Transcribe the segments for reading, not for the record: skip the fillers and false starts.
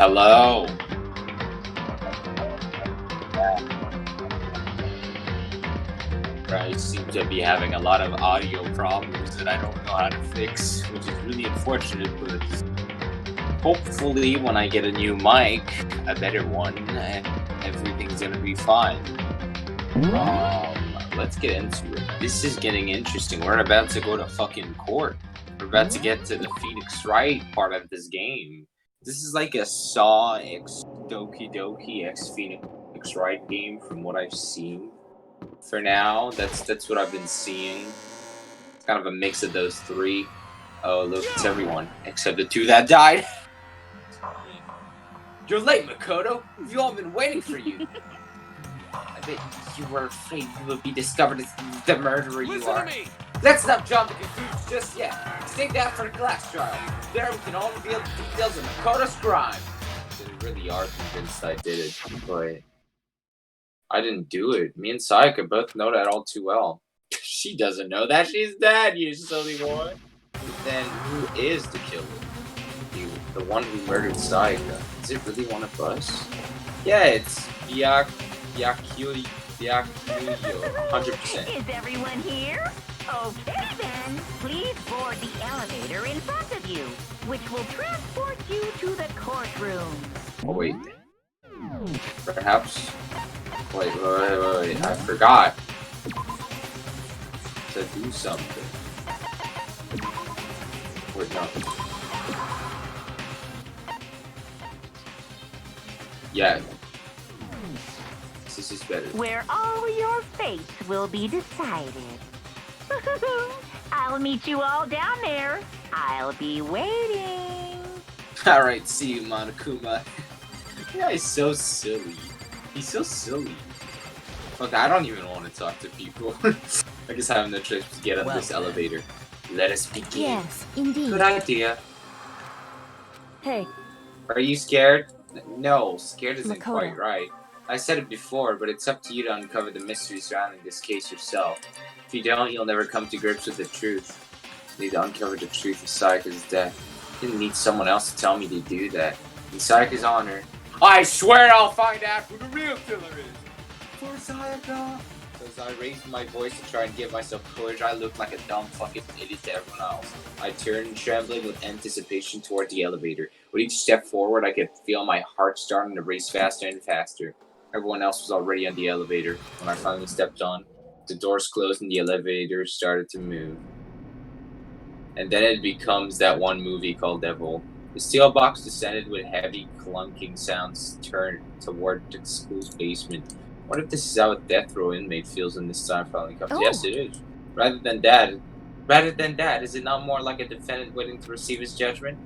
Hello. I seem to be having a lot of audio problems that I don't know how to fix, which is really unfortunate, but hopefully when I get a new mic, a better one, everything's gonna be fine. Let's get into it. This is getting interesting. We're about to go to fucking court. We're about to get to the Phoenix Wright part of this game. This is like a Saw X Doki Doki X Phoenix Wright game from what I've seen. For now, that's what I've been seeing. It's kind of a mix of those three. Oh, look, it's everyone except the two that died. You're late, Makoto. We've all been waiting for you. I bet you were afraid you would be discovered as the murderer you are. Let's not jump to conclusions just yet. Save that for the class trial. There we can all reveal the details of Makoto's crime. They really are convinced I did it, but I didn't do it. Me and Sayaka both know that all too well. She doesn't know that she's dead, you silly boy. But then who is the killer? You, the one who murdered Sayaka. Is it really one of us? Yeah, it's Byakuyo, 100%. Is everyone here? Okay then, please board the elevator in front of you, which will transport you to the courtroom. Oh wait. Perhaps. Wait, I forgot to do something. Wait, no. Yeah. This is better. Where all your fates will be decided. I'll meet you all down there. I'll be waiting. Alright, see you, Monokuma. Yeah, he's so silly. He's so silly. Look, I don't even want to talk to people. I just have no choice to get on this elevator. Let us begin. Yes, indeed. Good idea. Hey. Are you scared? No, scared isn't Makoto. quite right. I said it before, but it's up to you to uncover the mystery surrounding this case yourself. If you don't, you'll never come to grips with the truth. You need to uncover the truth of Sayaka's death. I didn't need someone else to tell me to do that. In Sayaka's honor, I swear I'll find out who the real killer is! For Sayaka! So as I raised my voice to try and give myself courage, I looked like a dumb fucking idiot to everyone else. I turned, trembling with anticipation toward the elevator. With each step forward, I could feel my heart starting to race faster and faster. Everyone else was already on the elevator. When I finally stepped on, the doors closed and the elevator started to move. And then it becomes that one movie called Devil. The steel box descended with heavy clunking sounds turned toward the school's basement. What if this is how a death row inmate feels when this time finally comes? Oh. Yes, it is. Rather than that, is it not more like a defendant waiting to receive his judgment?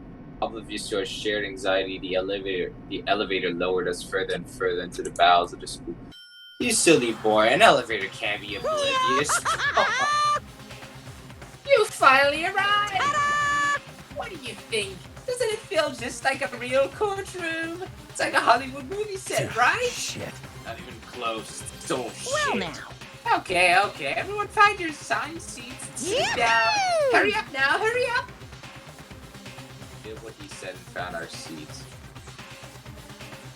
Oblivious to our shared anxiety, the elevator lowered us further and further into the bowels of the school. You silly boy, an elevator can't be oblivious. You finally arrived! Ta-da! What do you think? Doesn't it feel just like a real courtroom? It's like a Hollywood movie set, right? Shit. Not even close. So Well shit. now. Okay. Everyone find your assigned seats and sit Yippee! down. Hurry up now, hurry up! Did what he said and found our seats.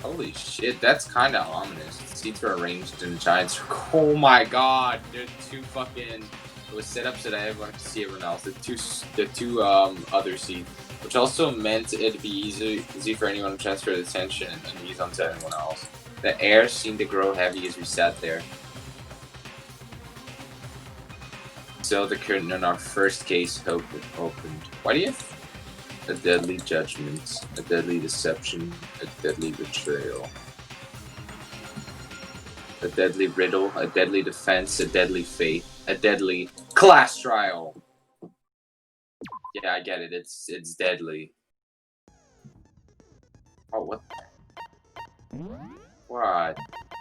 Holy shit, that's kind of ominous. The seats were arranged in a giant circle. Oh my god, they're two fucking... It was set up so that everyone could see everyone else. The two other seats. Which also meant it'd be easy for anyone to transfer the attention and ease onto anyone else. The air seemed to grow heavy as we sat there. So the curtain on our first case opened. Why do you have a deadly judgment, a deadly deception, a deadly betrayal, a deadly riddle, a deadly defense, a deadly faith, a deadly class trial? Yeah, I get it. It's deadly. Oh, what?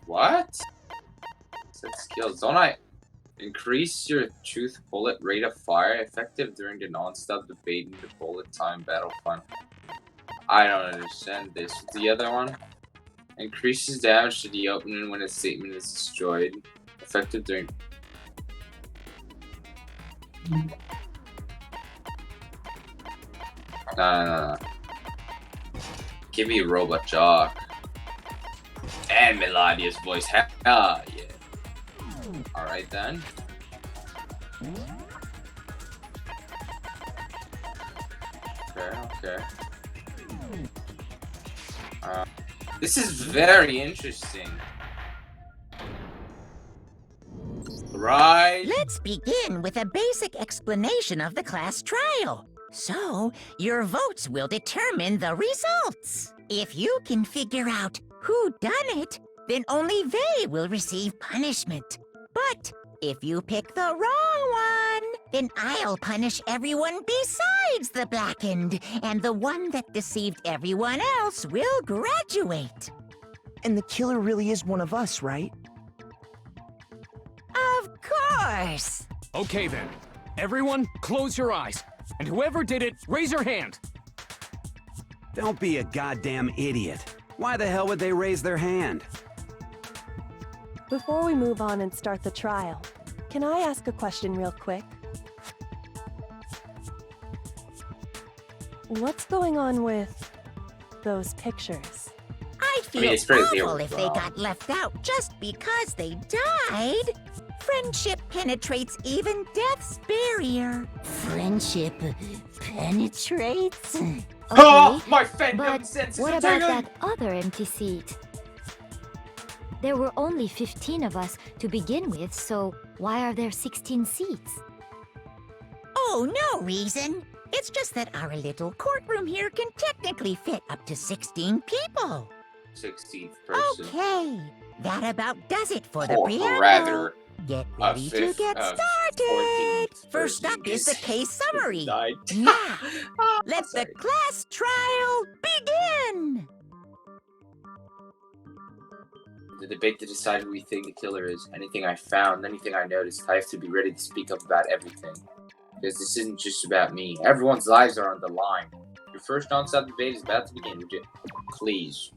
What? Set skills. Don't I increase your truth bullet rate of fire effective during the non-stop debate in the bullet time battle fun? I don't understand this. The other one increases damage to the opening when a statement is destroyed. Effective during. No. Give me a robot jock. And Melodia's voice. Hell yeah. Alright then. Okay. This is very interesting. Right. Let's begin with a basic explanation of the class trial. So, your votes will determine the results. If you can figure out who done it, then only they will receive punishment. But if you pick the wrong one, then I'll punish everyone besides the blackened, and the one that deceived everyone else will graduate. And the killer really is one of us, right? Of course! Okay then. Everyone, close your eyes. And whoever did it, raise your hand. Don't be a goddamn idiot. Why the hell would they raise their hand? Before we move on and start the trial, can I ask a question real quick? What's going on with those pictures? I'd feel it's pretty awful if they wrong. got left out just because they died. Friendship penetrates even death's barrier. Friendship penetrates? Oh, my fandom but senses what are about tingling. that other empty seat? There were only 15 of us to begin with, so why are there 16 seats? Oh, no reason. It's just that our little courtroom here can technically fit up to 16 people. 16th person. Okay, that about does it for the Or preamble. rather, Get a ready to fifth get of started. 14th First up person is the case summary. died. Now, Oh, let the sorry. class trial begin. The debate to decide who we think the killer is. Anything I found, anything I noticed, I have to be ready to speak up about everything. Because this isn't just about me. Everyone's lives are on the line. Your first non-stop debate is about to begin. Would you please?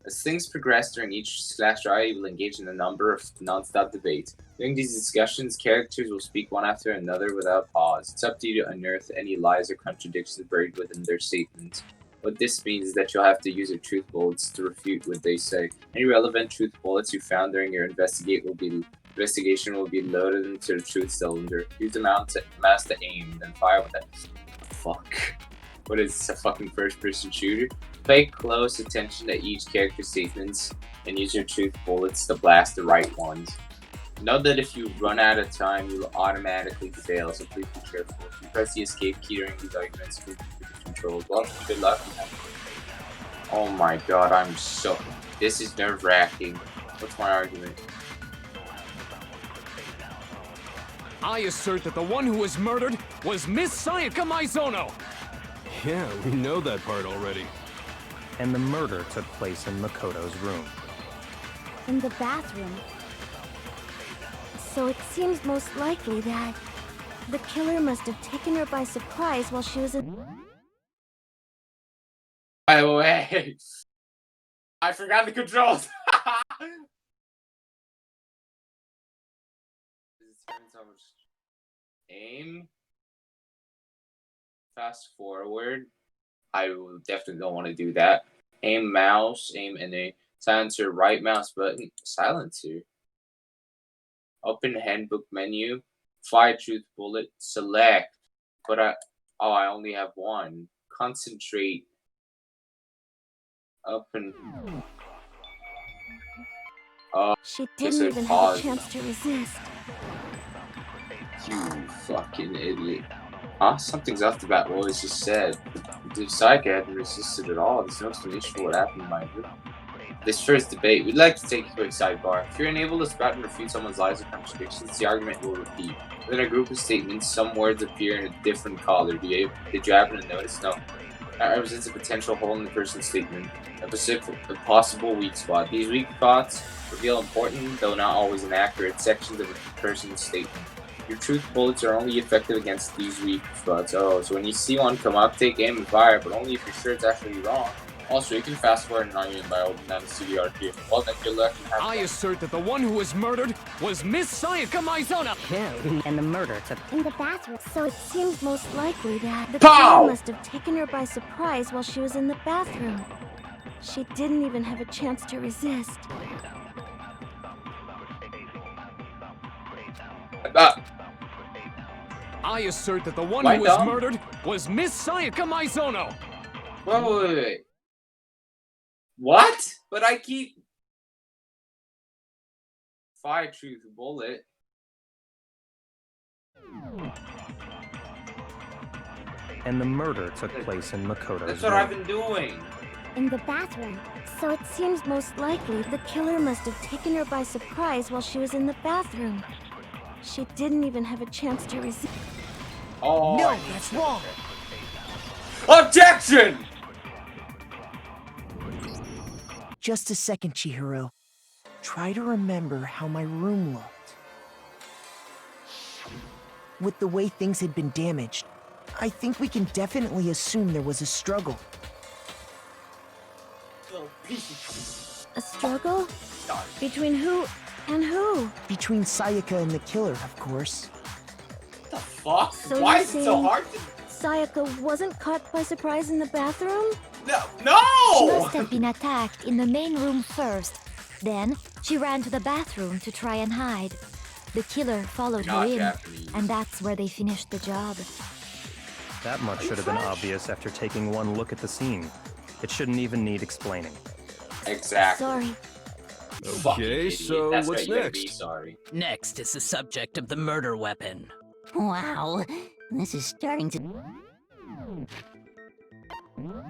As things progress during each class trial, you will engage in a number of non-stop debates. During these discussions, characters will speak one after another without pause. It's up to you to unearth any lies or contradictions buried within their statements. What this means is that you'll have to use your truth bullets to refute what they say. Any relevant truth bullets you found during your investigation will be loaded into the truth cylinder. Use the mouse to aim, then fire with it. Fuck. What is this, a fucking first-person shooter? Pay close attention to each character's statements and use your truth bullets to blast the right ones. Know that if you run out of time, you will automatically fail, so please be careful. If you press the escape key during these arguments, please be controlled. Well, good luck. Oh my god, this is nerve-wracking. What's my argument? I assert that the one who was murdered was Miss Sayaka Maizono. Yeah, we know that part already. And the murder took place in Makoto's room. In the bathroom. So it seems most likely that the killer must have taken her by surprise while she was in... By the way, I forgot the controls. Aim. Fast forward. I definitely don't want to do that. Aim mouse, aim and a silencer, right mouse button, silencer. Open handbook menu, fire truth bullet, select. But I only have one. Concentrate. Open. She Guess didn't I even have a paused. chance to resist. You fucking idiot. Huh? Something's off about what was just said. The Psycho hadn't resisted at all. There's no explanation for what happened in my group. This first debate, we'd like to take a quick sidebar. If you're unable to spout and refute someone's lies or contradictions, the argument will repeat. Within a group of statements, some words appear in a different color. Did you happen to notice? No. That represents a potential hole in the person's statement, a possible weak spot. These weak spots reveal important, though not always inaccurate, sections of a person's statement. Your truth bullets are only effective against these weak spots. Oh, so when you see one come up, take aim and fire, but only if you're sure it's actually wrong. Also, you can fast forward an argument by opening down the CDRP. Well, then good luck and have I fun. assert that the one who was murdered was Miss Sayaka Maizono. Yeah, and the murder took... In the bathroom. So it seems most likely that the Pow! killer must have taken her by surprise while she was in the bathroom. She didn't even have a chance to resist. I assert that the one Why who was dumb? murdered was Miss Sayaka Maizono! Wait. What? But I keep... Fire truth bullet. And the murder took place in Makoto's That's what room. I've been doing. In the bathroom. So it seems most likely the killer must have taken her by surprise while she was in the bathroom. She didn't even have a chance to resist. Oh, No, that's wrong. Objection! Just a second, Chihiro. Try to remember how my room looked. With the way things had been damaged, I think we can definitely assume there was a struggle. A struggle? Between who and who? Between Sayaka and the killer, of course. What the fuck? So Why you're is it so saying hard to... Sayaka wasn't caught by surprise in the bathroom? No! She must have been attacked in the main room first. Then, she ran to the bathroom to try and hide. The killer followed her Not in, Japanese. and that's where they finished the job. That much should have been obvious after taking one look at the scene. It shouldn't even need explaining. Exactly. Sorry. Fucking Okay, idiot. so That's what's right, you gotta be next? sorry. Next is the subject of the murder weapon. Wow, this is starting to...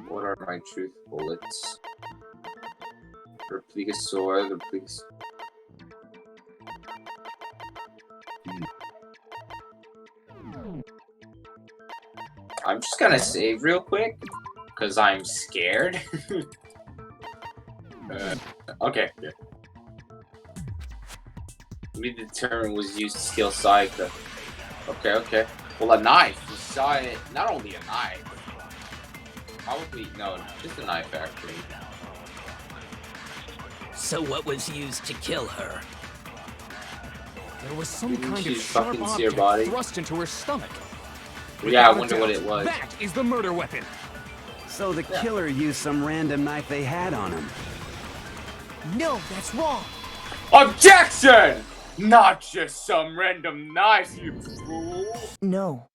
What are my truth bullets? Replica sword, replica... I'm just gonna save real quick, because I'm scared. Okay. Yeah. Let me determine was used to kill Sayaka. Okay. Well, a knife. We saw it. Not only a knife. Probably, no, just a knife, actually. So what was used to kill her? There was some Didn't kind she of sharp fucking see her object body? thrust into her stomach. Yeah, I Without a wonder what doubt, it was. That is the murder weapon. So the killer used some random knife they had on him. No, that's wrong. Objection! Not just some random knife, you fool! No.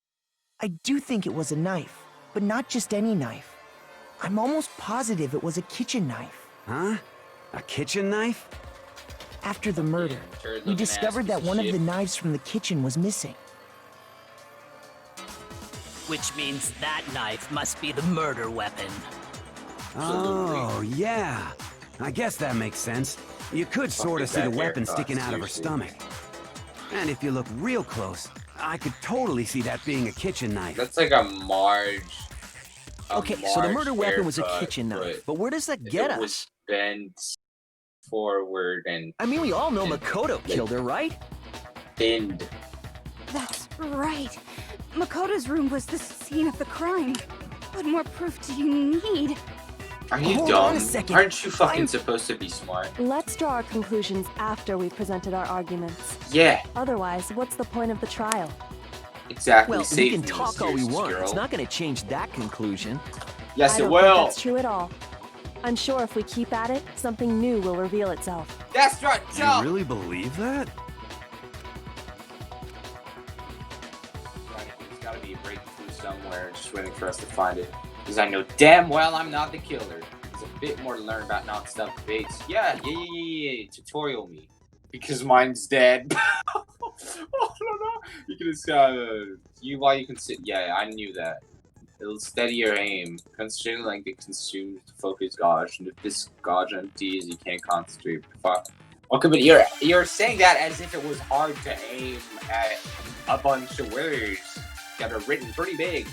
I do think it was a knife, but not just any knife. I'm almost positive it was a kitchen knife. Huh? A kitchen knife? After the murder, we discovered that one of the knives from the kitchen was missing. Which means that knife must be the murder weapon. Oh, yeah. I guess that makes sense. You could sort of see the weapon sticking out of her stomach. And if you look real close, I could totally see that being a kitchen knife. That's like a Marge. Okay, so the murder weapon was a kitchen knife, but where does that get it us? was bent forward and I mean, we all know Makoto killed her, right? bend. That's right. Makoto's room was the scene of the crime. What more proof do you need? Are you Hold dumb? on a second. Aren't you fucking supposed to be smart? Let's draw our conclusions after we've presented our arguments. Yeah, Otherwise, what's the point of the trial? exactly. Well, Save we can me, talk all we mysterious want. girl. It's not going to change that conclusion. Yes, I it don't will. think that's true at all. I'm sure if we keep at it, something new will reveal itself. That's right. You really believe that? There's gotta be a breakthrough somewhere, just waiting for us to find it. Because I know damn well I'm not the killer. There's a bit more to learn about non-stop debates. Yeah. Tutorial me. Because mine's dead. Oh, no. You can just, while you can sit. Yeah, I knew that. It'll steady your aim. Concentrating like it consumes the focus gauge, and if this gauge empties, you can't concentrate. Fuck. Okay, but you're saying that as if it was hard to aim at a bunch of words that are written pretty big.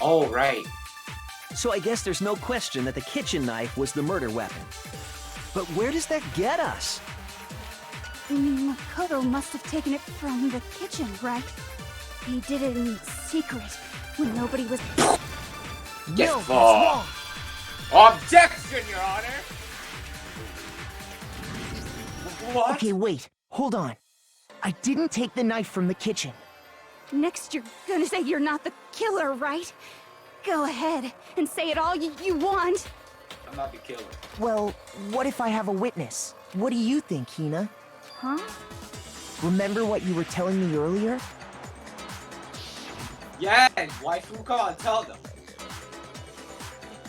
Oh, right. So I guess there's no question that the kitchen knife was the murder weapon. But where does that get us? Makoto must have taken it from the kitchen, right? He did it in secret, when nobody was... Get No, that's wrong. Objection, Your Honor! What? Okay, wait. Hold on. I didn't take the knife from the kitchen. Next, you're gonna say you're not the killer, right? Go ahead and say it all you want. I'm not the killer. Well, what if I have a witness? What do you think, Hina? Huh? Remember what you were telling me earlier? Yeah, waifu, come on, tell them.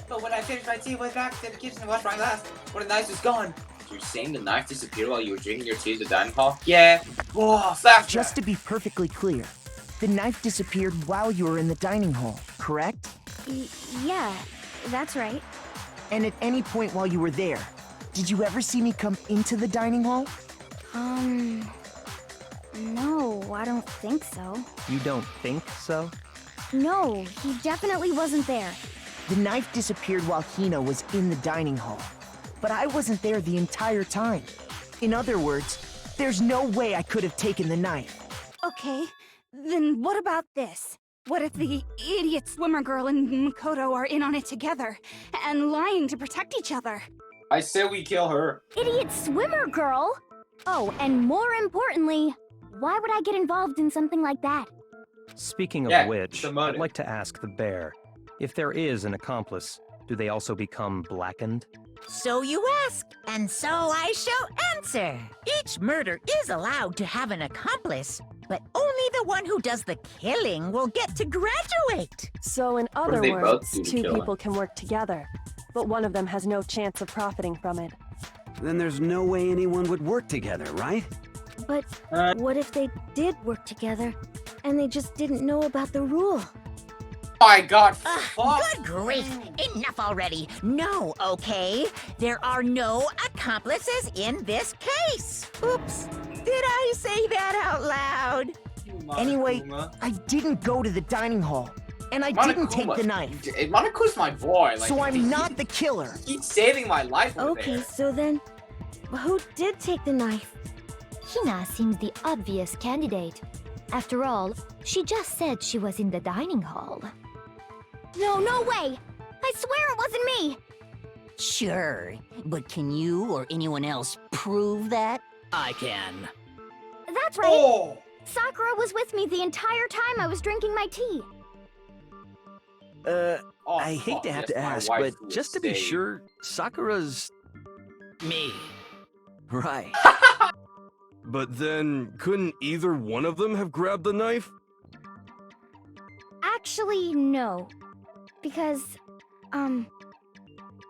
But when I finished my tea, I went back to the kitchen and washed my glass. When the knife was gone. You're saying the knife disappeared while you were drinking your tea in the dining hall? Yeah. Whoa, flashback. Just to be perfectly clear, the knife disappeared while you were in the dining hall, correct? Yeah, that's right. And at any point while you were there, did you ever see me come into the dining hall? No, I don't think so. You don't think so? No, he definitely wasn't there. The knife disappeared while Hina was in the dining hall. But I wasn't there the entire time. In other words, there's no way I could have taken the knife. Okay, then what about this? What if the idiot swimmer girl and Makoto are in on it together and lying to protect each other? I say we kill her. Idiot swimmer girl? Oh, and more importantly, why would I get involved in something like that? Speaking of Yeah, which, I'd like to ask the bear, if there is an accomplice, do they also become blackened? So you ask, and so I shall answer. Each murder is allowed to have an accomplice, but only the one who does the killing will get to graduate. So in Or other they both words, do the two killing. people can work together, but one of them has no chance of profiting from it. Then there's no way anyone would work together, right? But what if they did work together and they just didn't know about the rule? My God, Good grief! Enough already. No, okay? There are no accomplices in this case. Oops. Did I say that out loud? Anyway, I didn't go to the dining hall. And I didn't take the knife. Monaco's my boy. Like, So I'm not the killer. He's saving my life over Okay, there. so then, who did take the knife? Hina seems the obvious candidate. After all, she just said she was in the dining hall. No way! I swear it wasn't me! Sure, but can you or anyone else prove that? I can. That's right! Oh! Sakura was with me the entire time I was drinking my tea. I hate to have to ask, but just to be sure, Sakura's... Me. Right. But then, couldn't either one of them have grabbed the knife? Actually, no. Because,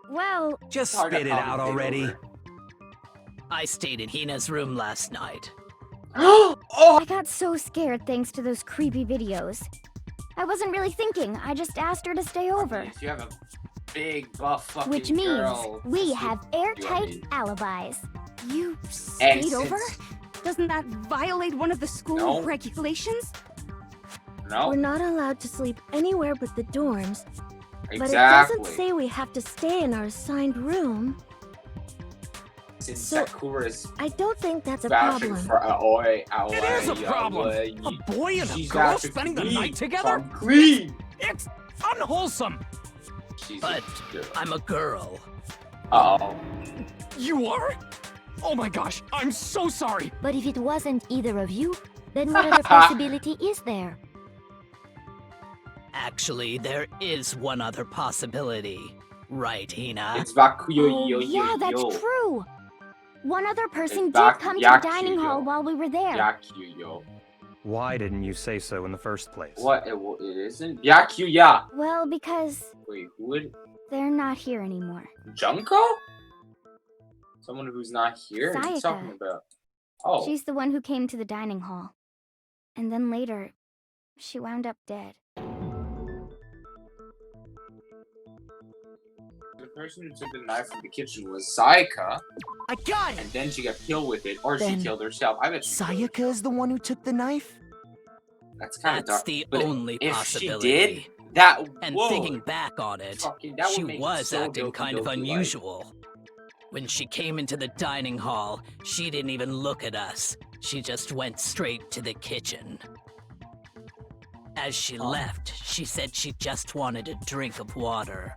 well... Just spit it out already. I stayed in Hina's room last night. I got so scared thanks to those creepy videos. I wasn't really thinking, I just asked her to stay over. If you have a big buff fucking Which means girl, we have airtight alibis. You stayed over? Doesn't that violate one of the school regulations? No. We're not allowed to sleep anywhere but the dorms. But it Exactly. doesn't say we have to stay in our assigned room. Since So, Sakura's I don't think that's a vouching problem. for Aoi, It is a problem! A boy and a girl spending the night together? Clean! It's unwholesome! But I'm a girl. Uh-oh. You are? Oh my gosh, I'm so sorry! But if it wasn't either of you, then what other possibility is there? Actually, there is one other possibility. Right, Hina? It's Bakuyo Oh, yo yeah, that's true. One other person did back- come to the Yakuyo. dining hall while we were there. Yakuyo. Why didn't you say so in the first place? What? It isn't? Yakuya! Well, because Wait, who would? they're not here anymore. Junko? Someone who's not here? What are you Sayaka. talking about? Oh. She's the one who came to the dining hall. And then later, she wound up dead. The person who took the knife from the kitchen was Sayaka. I got it! And then she got killed with it, or Then she killed herself. I bet she killed herself. Sayaka is the one who took the knife? That's kind of That's dark. the But only if possibility. she did, that And whoa, thinking back on it, fucking- that would she make it was so acting kind of dope-y-like. unusual. When she came into the dining hall, she didn't even look at us. She just went straight to the kitchen. As she left, she said she just wanted a drink of water.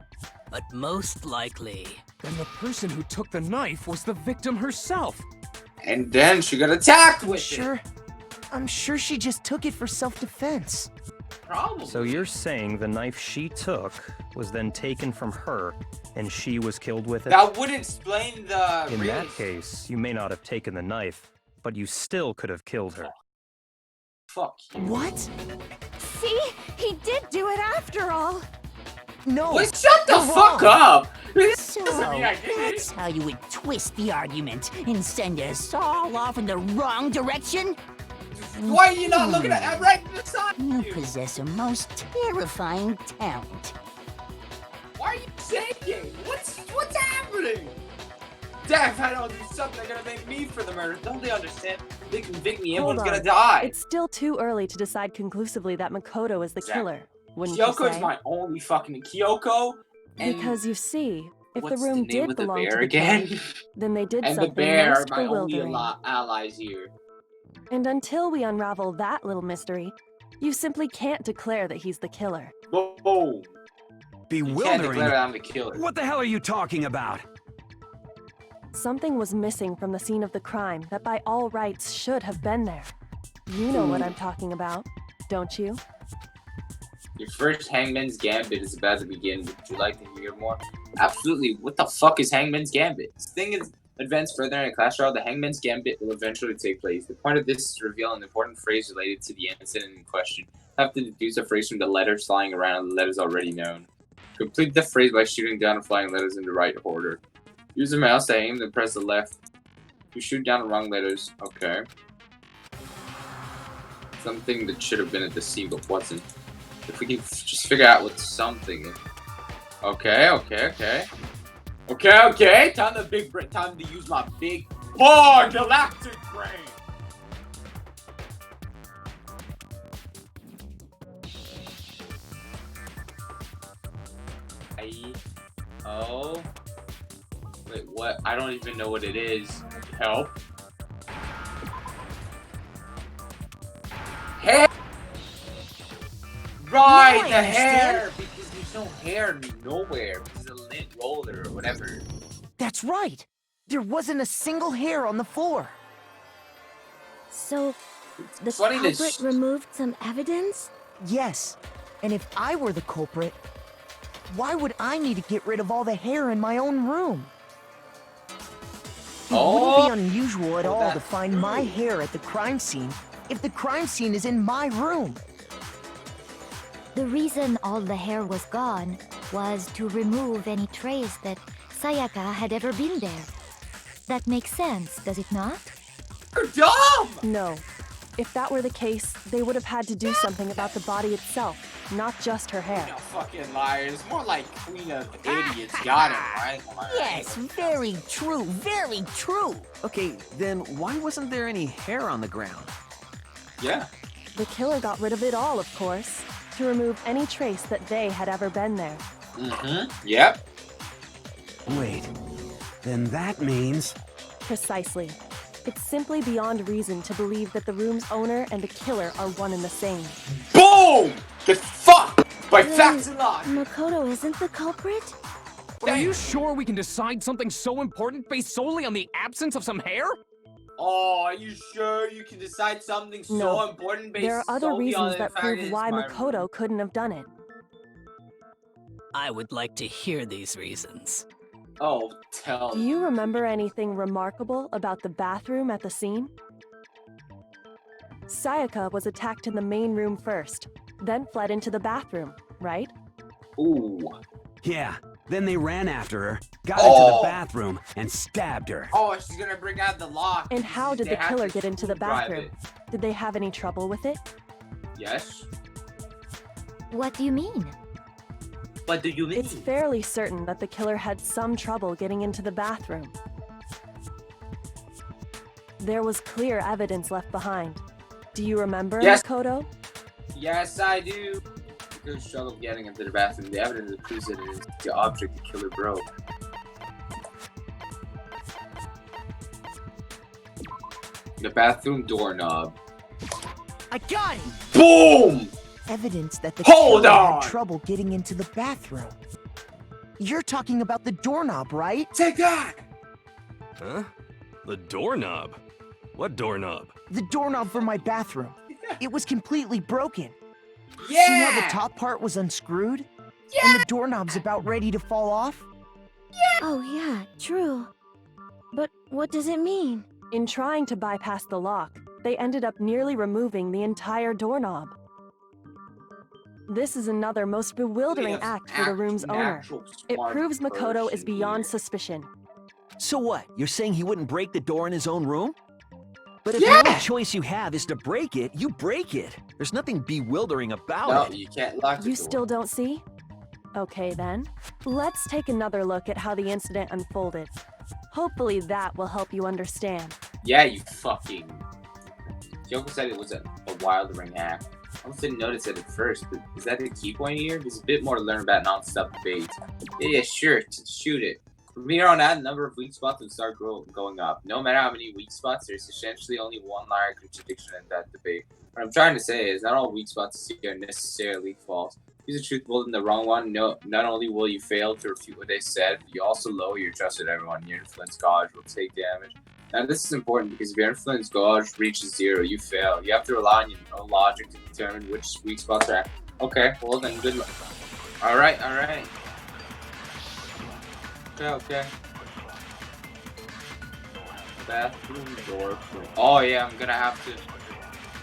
But most likely... Then the person who took the knife was the victim herself. And then she got attacked with it. I'm sure she just took it for self-defense. Probably. So you're saying the knife she took was then taken from her, and she was killed with it? That would explain the In risk. that case, you may not have taken the knife, but you still could have killed her. Fuck you. What? See? He did do it after all. No. Wait, shut the you're fuck wrong. up! So, Doesn't mean I did it. that's how you would twist the argument and send us all off in the wrong direction? Why are you not looking at right beside You you? possess a most terrifying talent. Why are you shaking? What's happening? Dad, if I don't do something, they're gonna make me for the murder. Don't they understand? They convict me, everyone's Hold gonna on. die. It's still too early to decide conclusively that Makoto is the killer, wouldn't you Kyoko is say? my only fucking Kyoko. And Because you see, if the what's room the name did of the belong bear to the again? killer, then they did And the something bear are most my only bewildering. allies here. And until we unravel that little mystery, you simply can't declare that he's the killer. Boom. You can't Bewildering? declare that I'm the killer. What the hell are you talking about? Something was missing from the scene of the crime that by all rights should have been there. You know what I'm talking about, don't you? Your first Hangman's Gambit is about to begin. Would you like to hear more? Absolutely. What the fuck is Hangman's Gambit? This thing is advanced further in a class trial. The Hangman's Gambit will eventually take place. The point of this is to reveal an important phrase related to the incident in question. You have to deduce a phrase from the letters flying around, the letters already known. Complete the phrase by shooting down and flying letters in the right order. Use the mouse to aim, then press the left. You shoot down the wrong letters. Okay. Something that should have been at the scene but wasn't. If we can just figure out what something is. Okay. Time to use my big galactic brain. Wait, what? I don't even know what it is. Help. Hair! Right, the hair! Because there's no hair nowhere. Because the lint roller or whatever. That's right. There wasn't a single hair on the floor. So, the funny that culprit removed some evidence? Yes. And if I were the culprit, why would I need to get rid of all the hair in my own room? It wouldn't be unusual at all to find my hair at the crime scene if the crime scene is in my room. The reason all the hair was gone was to remove any trace that Sayaka had ever been there. That makes sense, does it not? You're dumb! No. If that were the case, they would have had to do something about the body itself, not just her hair. You know, fucking liars. More like Queen of Idiots. Got it, right? Yes, very true, very true. Okay, then why wasn't there any hair on the ground? Yeah. The killer got rid of it all, of course, to remove any trace that they had ever been there. Mm-hmm. Yep. Wait, then that means... Precisely. It's simply beyond reason to believe that the room's owner and the killer are one and the same. Boom! Get fucked by facts and lies! Makoto isn't the culprit? Are you sure we can decide something so important based solely on the absence of some hair? Oh, are you sure you can decide something so No. important based There are other solely on reasons the that fact prove it's why my Makoto room? couldn't have done it. I would like to hear these reasons. Oh, tell Do you remember anything remarkable about the bathroom at the scene? Sayaka was attacked in the main room first, then fled into the bathroom, right? Ooh. Yeah, then they ran after her, got into the bathroom, and stabbed her. Oh, she's gonna bring out the lock. And how did They the have killer to get into the screwdrive bathroom? it. Did they have any trouble with it? Yes. What do you mean? What do you mean? It's fairly certain that the killer had some trouble getting into the bathroom. There was clear evidence left behind. Do you remember, Yes. Makoto? Yes, I do. Because struggle getting into the bathroom. The evidence proves that it is the object the killer broke. The bathroom doorknob. I got it! Boom! Evidence that the Hold killer on! had trouble getting into the bathroom. You're talking about the doorknob, right? Take that! Huh? The doorknob? What doorknob? The doorknob for my bathroom. It was completely broken. Yeah! See how the top part was unscrewed? Yeah! And the doorknob's about ready to fall off? Yeah! Oh yeah, true. But what does it mean? In trying to bypass the lock, they ended up nearly removing the entire doorknob. This is another most bewildering act for the room's owner. It proves Makoto is beyond suspicion. So what? You're saying he wouldn't break the door in his own room? But if the only choice you have is to break it, you break it. There's nothing bewildering about it. No, you can't lock the door. You still don't see? Okay then. Let's take another look at how the incident unfolded. Hopefully that will help you understand. Yeah, you fucking... Kyoko said it was a wildering act. I almost didn't notice it at first, but is that the key point here? There's a bit more to learn about non-stop debate. Yeah, sure, shoot it. From here on out, the number of weak spots will start going up. No matter how many weak spots, there's essentially only one liar contradiction in that debate. What I'm trying to say is, not all weak spots are necessarily false. Use the truth bold in the wrong one. No, not only will you fail to refute what they said, but you also lower your trust with everyone. Your influence gauge will take damage. Now, this is important because if your influence gauge reaches 0, you fail. You have to rely on your own logic to determine which weak spots are. Okay, well then, good luck. Alright, alright. Okay. Bathroom door. Oh yeah, I'm gonna have to.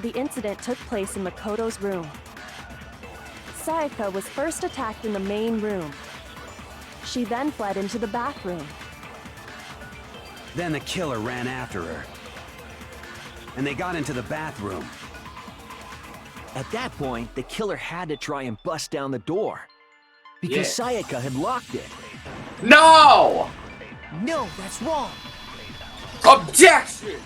The incident took place in Makoto's room. Sayaka was first attacked in the main room. She then fled into the bathroom. Then the killer ran after her. And they got into the bathroom. At that point, the killer had to try and bust down the door. Because Sayaka had locked it. No! No, that's wrong. Objection!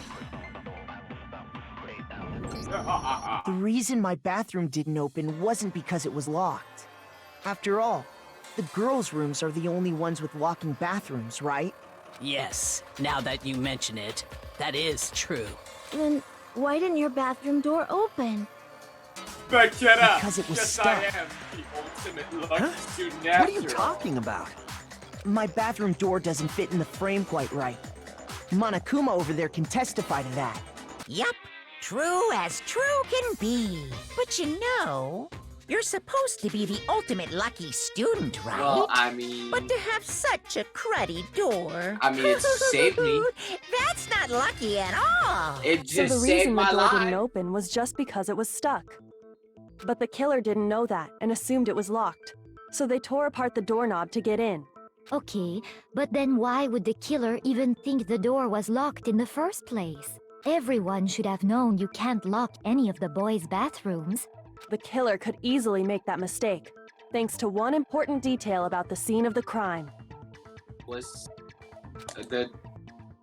The reason my bathroom didn't open wasn't because it was locked. After all, the girls' rooms are the only ones with locking bathrooms, right? Yes, now that you mention it, that is true. Then why didn't your bathroom door open? Because it was stuck. I am the ultimate lucky student after What are you talking about? My bathroom door doesn't fit in the frame quite right. Monokuma over there can testify to that. Yup, true as true can be. But you know, you're supposed to be the ultimate lucky student, right? Well, I mean... But to have such a cruddy door... I mean, it saved me. That's not lucky at all. It So just the saved reason the my door life. didn't open was just because it was stuck. But the killer didn't know that and assumed it was locked. So they tore apart the doorknob to get in. Okay, but then why would the killer even think the door was locked in the first place? Everyone should have known you can't lock any of the boys' bathrooms. The killer could easily make that mistake, thanks to one important detail about the scene of the crime. Was the...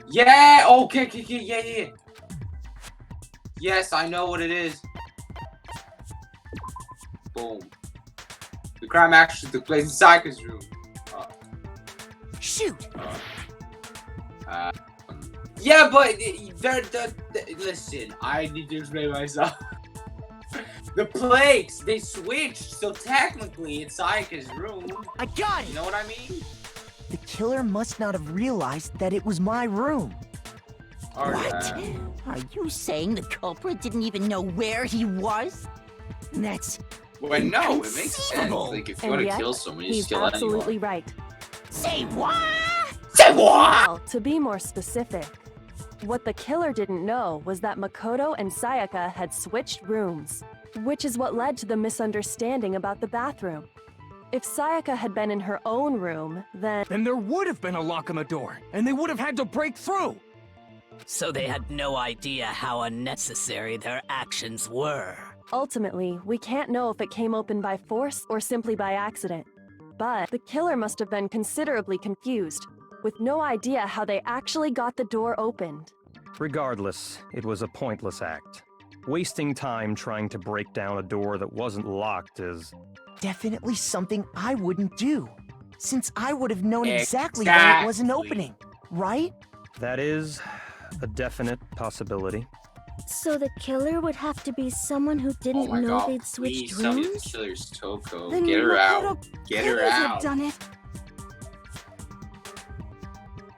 Yeah! Okay, yeah. Yes, I know what it is. Boom. The crime actually took place in Sayaka's room. Shoot! Yeah, but listen, I need to explain myself. The plagues, they switched, so technically it's Sayaka's room. I got it! You know what I mean? The killer must not have realized that it was my room. What? Are you saying the culprit didn't even know where he was? That's... Well, no, it makes sense. Like, if you want to kill someone, you just kill anyone. He's absolutely right. Say what? Say what? Well, to be more specific, what the killer didn't know was that Makoto and Sayaka had switched rooms, which is what led to the misunderstanding about the bathroom. If Sayaka had been in her own room, then there would have been a lock on the door, and they would have had to break through. So they had no idea how unnecessary their actions were. Ultimately, we can't know if it came open by force or simply by accident. But the killer must have been considerably confused, with no idea how they actually got the door opened. Regardless, it was a pointless act. Wasting time trying to break down a door that wasn't locked is... Definitely something I wouldn't do, since I would have known exactly why it wasn't opening, right? That is a definite possibility. So the killer would have to be someone who didn't know they'd switched Tell me the rooms? killer's Toko. Then Get her Makoto out. Get her couldn't have out. done it.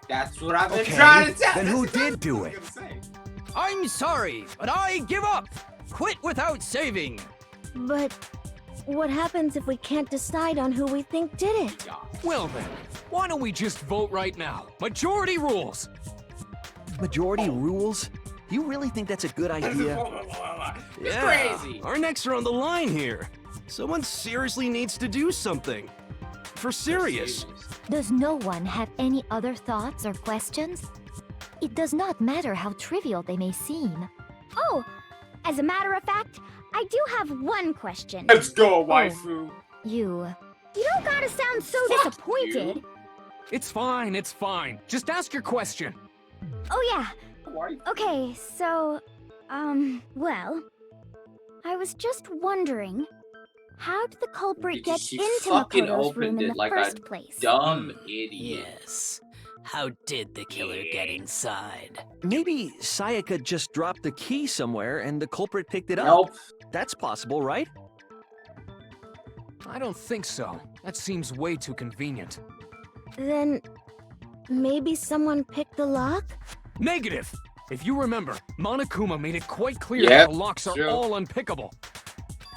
That's what I've been Okay, trying to tell. then who did do it? I'm sorry, but I give up. Quit without saving. But what happens if we can't decide on who we think did it? Well then, why don't we just vote right now? Majority rules! Majority rules? You really think that's a good idea? It's Yeah, crazy. our necks are on the line here. Someone seriously needs to do something. For serious. Does no one have any other thoughts or questions? It does not matter how trivial they may seem. Oh, as a matter of fact, I do have one question. Let's go, waifu. You don't gotta sound so disappointed. It's fine, it's fine. Just ask your question. Oh yeah. Okay, so, well, I was just wondering, how did the culprit get She into fucking Makoto's room opened in it the like first a place? dumb idiot. Yes. How did the killer get inside? Maybe Sayaka just dropped the key somewhere and the culprit picked it up. Nope. That's possible, right? I don't think so. That seems way too convenient. Then maybe someone picked the lock? Negative! If you remember, Monokuma made it quite clear Yep, that the locks are true. all unpickable.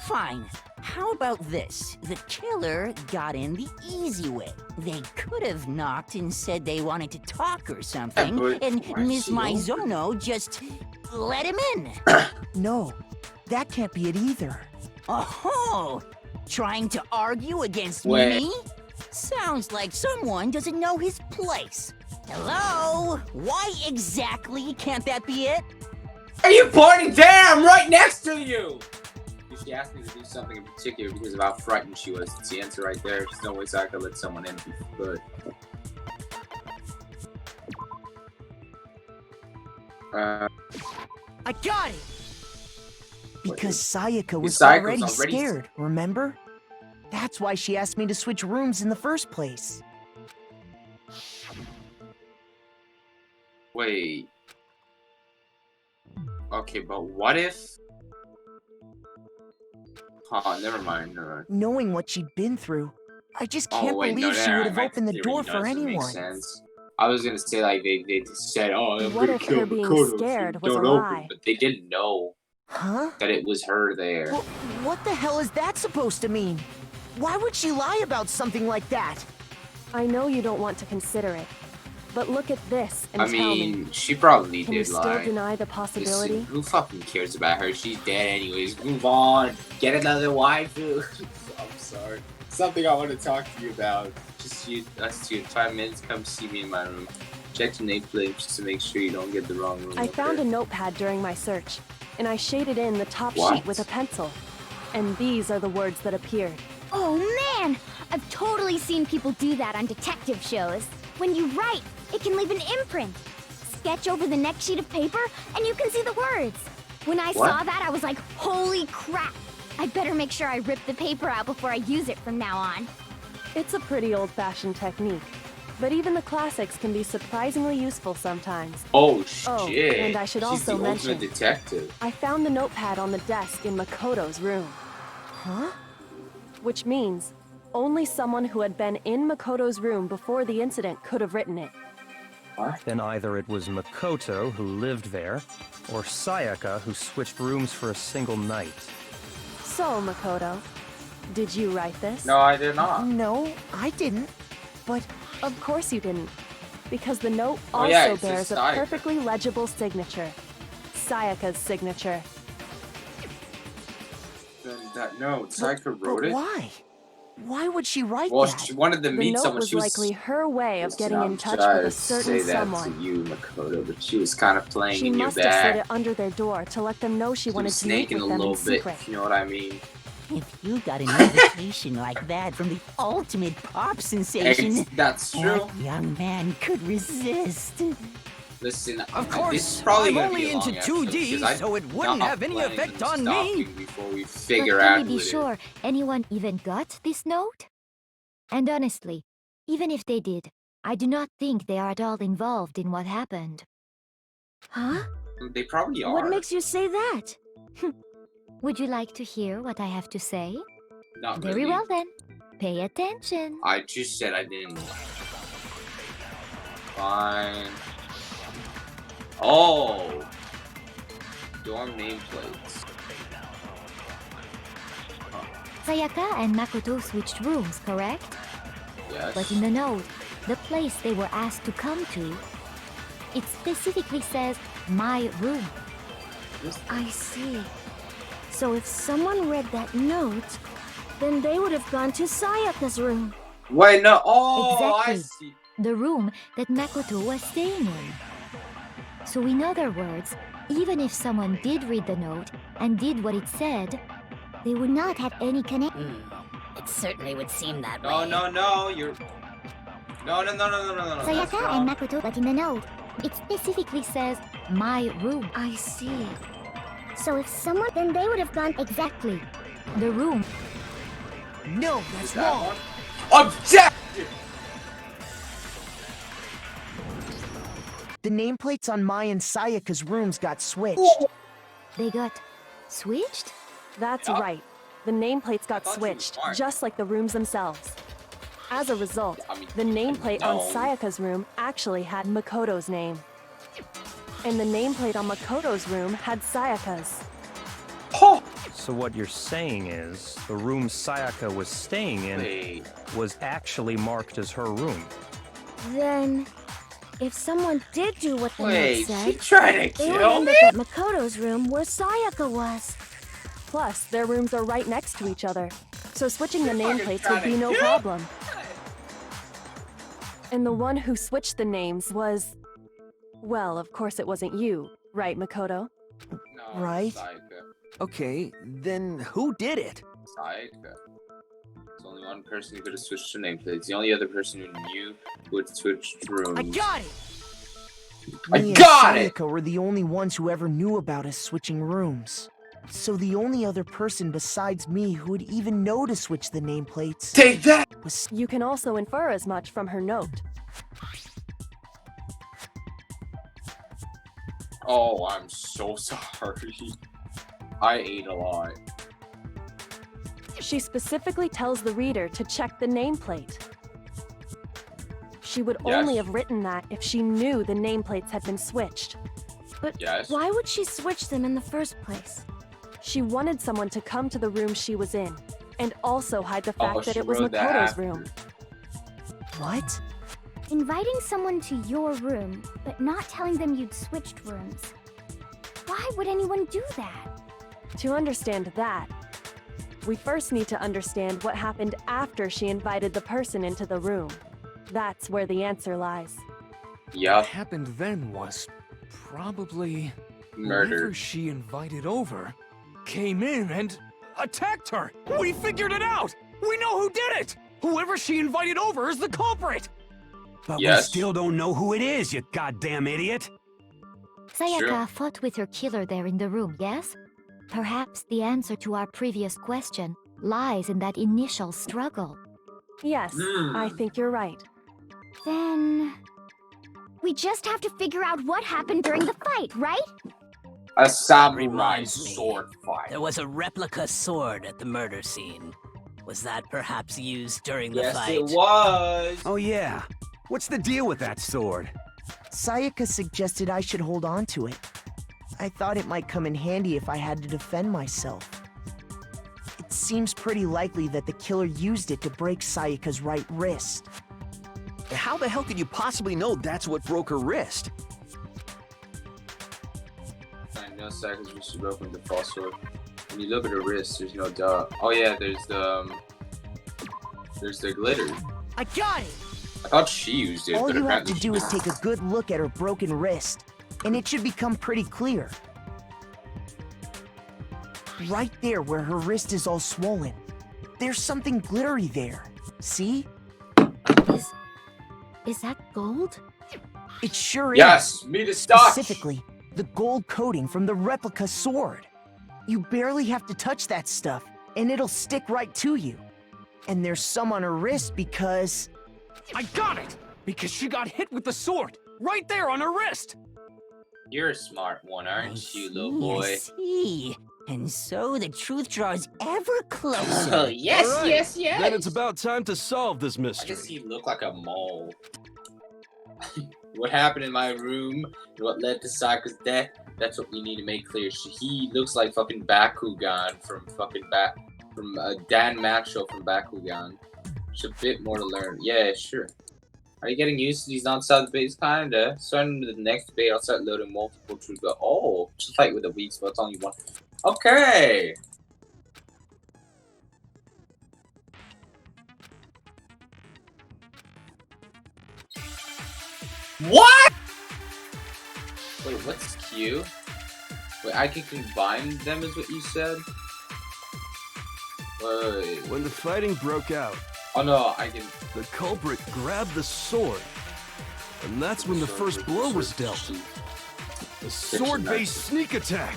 Fine. How about this? The killer got in the easy way. They could have knocked and said they wanted to talk or something, but and why Miss she Maizono just let him in. No, that can't be it either. Oh, trying to argue against Wait. me? Sounds like someone doesn't know his place. Hello? Why exactly can't that be it? Are you pointing? Damn, I'm right next to you! She asked me to do something in particular because of how frightened she was. It's the answer right there. There's no way I could let someone in if he could. I got it! Because Sayaka was Sayaka's already already scared, remember? That's why she asked me to switch rooms in the first place. Wait. Okay, but what if... Huh, never mind. Knowing what she'd been through, I just can't wait, believe she would have my opened the theory door for doesn't make anyone. sense. I was gonna say like they said, "Oh, I'm What gonna if kill her being Makoto if you scared was don't a open," lie? but they didn't know Huh? that it was her there. Well, what the hell is that supposed to mean? Why would she lie about something like that? I know you don't want to consider it, but look at this and I tell mean, me. she probably Can you did still lie. deny the possibility? Listen, who fucking cares about her? She's dead anyways. Move on. Get another waifu. I'm sorry. Something I want to talk to you about. Just you, us two. 5 minutes. Come see me in my room. Check the nameplate just to make sure you don't get the wrong room. I found a notepad during my search, and I shaded in the top What? sheet with a pencil. And these are the words that appeared. Oh man! I've totally seen people do that on detective shows. When you write, it can leave an imprint. Sketch over the next sheet of paper, and you can see the words. When I saw that, I was like, holy crap! I better make sure I rip the paper out before I use it from now on. It's a pretty old-fashioned technique, but even the classics can be surprisingly useful sometimes. Oh shit! and I should She's also the mention, ultimate detective. I found the notepad on the desk in Makoto's room. Huh? Which means only someone who had been in Makoto's room before the incident could have written it. Then either it was Makoto who lived there, or Sayaka who switched rooms for a single night. So, Makoto, did you write this? No, I did not. No, I didn't. But Of course you didn't, because the note Oh, also yeah, it bears says a Sayaka. perfectly legible signature. Sayaka's signature. Then that note, Sayaka but wrote it. why? Why would she write Well, that? she wanted to The meet note someone. was She was likely her way of Listen, getting I'm in touch trying with a to certain say that someone. to you, Makoto, but she was kind of playing She in your must have slid back. it under their door to let them know she She wanted was to meet snaking with a them in little bit, secret. if you know what I mean. If you got an invitation like that from the ultimate pop sensation, That's true. what young man could resist? Listen, Of this course, is probably I'm gonna only be a into long episode 2D, because I'm so it wouldn't not have any planning effect on on me. stopping before we figure but out can we who be it is. sure anyone even got this note? And honestly, even if they did, I do not think they are at all involved in what happened. Huh? They probably are. What makes you say that? Would you like to hear what I have to say? Not Very really. well then. Pay attention. I just said I didn't. Fine. Oh! Dorm nameplates. Huh. Sayaka and Makoto switched rooms, correct? Yes. But in the note, the place they were asked to come to, it specifically says, my room. I see. So if someone read that note, then they would have gone to Sayaka's room. Wait, no. Oh, Exactly. I see. The room that Makoto was staying in. So in other words, even if someone did read the note and did what it said, they would not have any connection. It certainly would seem that No, way. no, you're... No. Sayaka and Makoto, but in the note, it specifically says, my room. I see. So if someone, then they would have gone Exactly. The room. No, that's wrong. Objective! The nameplates on Mai and Sayaka's rooms got switched. They got switched? That's right. The nameplates got thought you switched, were smart. just like the rooms themselves. As a result, I mean, the nameplate on no. Sayaka's room actually had Makoto's name. And the nameplate on Makoto's room had Sayaka's. So what you're saying is, the room Sayaka was staying in Wait. was actually marked as her room. Then, if someone did do what the note Wait, said, she trying to they would kill end me? up at Makoto's room where Sayaka was. Plus, their rooms are right next to each other, so switching the You're fucking nameplates would trying be to no kill? problem. And the one who switched the names was... Well, of course it wasn't you, right, Makoto? No, Right. Sayaka. Okay, then who did it? Sayaka. There's only one person who could have switched to nameplates. The only other person who knew who had switched rooms. I got it! I Me and got it! Sayaka were the only ones who ever knew about us switching rooms. So the only other person besides me who would even know to switch the nameplates Take that! was... You can also infer as much from her note. Oh, I'm so sorry. I ate a lot. She specifically tells the reader to check the nameplate. She would Yes. only have written that if she knew the nameplates had been switched. But Yes. why would she switch them in the first place? She wanted someone to come to the room she was in, and also hide the fact that she it was wrote that Makoto's after. room. What? inviting someone to your room, but not telling them you'd switched rooms. Why would anyone do that? To understand that, we first need to understand what happened after she invited the person into the room. That's where the answer lies. What happened then was probably Murder. whoever she invited over came in and attacked her. We figured it out. We know who did it. Whoever she invited over is the culprit. But we still don't know who it is, you goddamn idiot. Sayaka fought with her killer there in the room, yes? Perhaps the answer to our previous question lies in that initial struggle. Yes, I think you're right. Then... we just have to figure out what happened during the fight, right? A samurai Reminds me, sword fight. There was a replica sword at the murder scene. Was that perhaps used during the Yes, fight? it was. Oh yeah. What's the deal with that sword? Sayaka suggested I should hold on to it. I thought it might come in handy if I had to defend myself. It seems pretty likely that the killer used it to break Sayaka's right wrist. How the hell could you possibly know that's what broke her wrist? I know Sayaka's wrist is broken with the false sword. When you look at her wrist, there's no doubt. Oh yeah, there's the glitter. I got it! I thought she used it, All but you have apparently to she do is didn't. take a good look at her broken wrist, and it should become pretty clear. Right there where her wrist is all swollen, there's something glittery there. See? Is that gold? It sure Yes, is. me to stop. Specifically, the gold coating from the replica sword. You barely have to touch that stuff, and it'll stick right to you. And there's some on her wrist because... I got it! Because she got hit with the sword, right there on her wrist! You're a smart one, aren't you, little boy? See, and so the truth draws ever closer. Oh, yes, All right, yes, yes. Then it's about time to solve this I mystery. guess he looked like a mole. What happened in my room and what led to Sayaka's death, that's what we need to make clear. He looks like fucking Bakugan from fucking from Dan Macho from Bakugan. There's a bit more to learn. Yeah, sure. Are you getting used to these non-stop debates? Kinda. Starting with the next debate, I'll start loading multiple truths. But oh, just fight with a weak spot. It's only one. Okay. What? Wait, what's Q? Wait, I can combine them, is what you said? Wait. When the fighting broke out, Oh no, I can. the culprit grabbed the sword. And that's when the first blow was dealt. A sword-based sneak attack.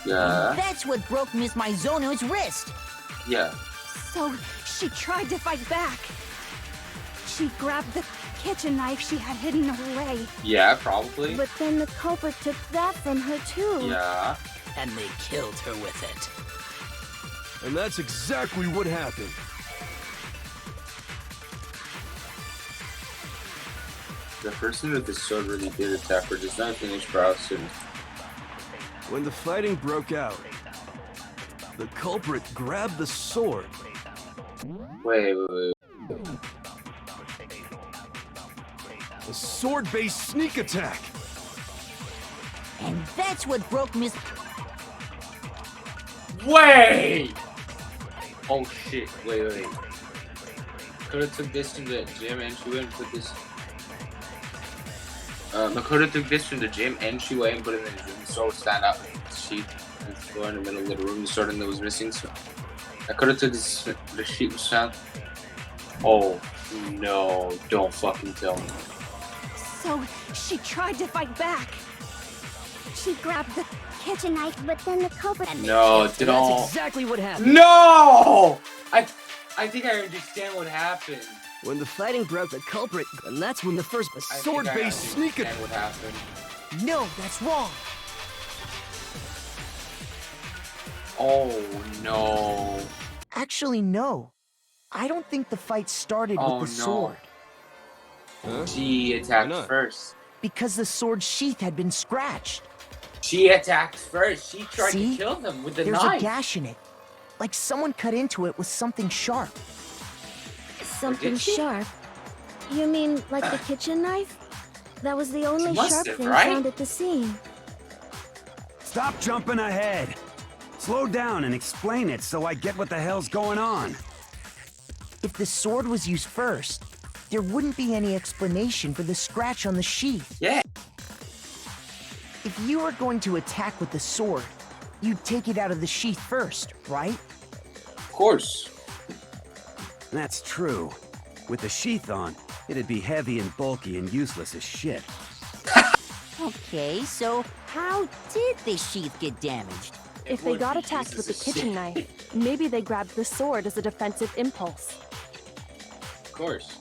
Yeah. That's what broke Miss Mizono's wrist. Yeah. So she tried to fight back. She grabbed the kitchen knife she had hidden away. Yeah, probably. But then the culprit took that from her too. Yeah. And they killed her with it. And that's exactly what happened. The person with the sword really did attack her. Does not finish browsing. When the fighting broke out, the culprit grabbed the sword. Wait. A sword-based sneak attack. And that's what broke Miss... Wait! Oh shit, wait. Could've took this from the gym and she went and put this... Makoto took this from the gym and she went and put it in the room. The sword would stand out the sheet and throw in the middle of the room. The sword that was missing. So I could've took this, the sheet was found. Oh no, don't fucking tell me. So she tried to fight back. She grabbed the kitchen knife, but then the culprit... No, don't. That's exactly what happened. No! I think I understand what happened. When the fighting broke, the culprit, and that's when the first sword-based sneak attack. What happened? No, that's wrong. Oh no. Actually, no. I don't think the fight started Oh, with the no. sword. She attacked first. Because the sword sheath had been scratched. She attacked first. She tried See? to kill them with the There's knife. a gash in it. Like someone cut into it with something sharp. Something did she? sharp? You mean like the kitchen knife? That was the only must sharp have, thing right? found at the scene. Stop jumping ahead. Slow down and explain it so I get what the hell's going on. If the sword was used first, there wouldn't be any explanation for the scratch on the sheath. Yeah. If you were going to attack with the sword, you'd take it out of the sheath first, right? Of course. That's true. With the sheath on, it'd be heavy and bulky and useless as shit. Okay, so how did the sheath get damaged? If they got attacked with the kitchen knife, maybe they grabbed the sword as a defensive impulse. Of course.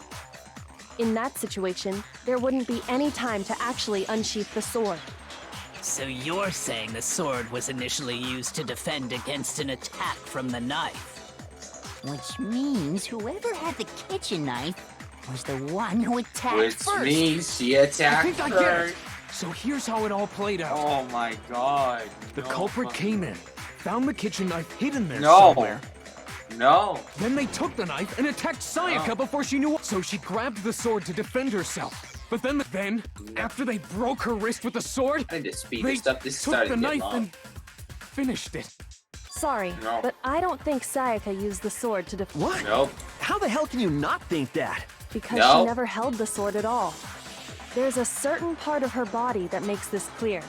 In that situation, there wouldn't be any time to actually unsheath the sword. So you're saying the sword was initially used to defend against an attack from the knife? Which means whoever had the kitchen knife was the one who attacked Which first. means she attacked I think I get it. first. So here's how it all played out. Oh my god. The No culprit fucking- came in, found the kitchen knife hidden there No. somewhere. No. Then they took the knife and attacked Sayaka before she knew. So she grabbed the sword to defend herself. But then, after they broke her wrist with the sword, I need to speed they this up. This is took starting the to get knife long. and finished it. Sorry, No. but I don't think Sayaka used the sword to defend. What? Nope. How the hell can you not think that? Because No. she never held the sword at all. There's a certain part of her body that makes this clear.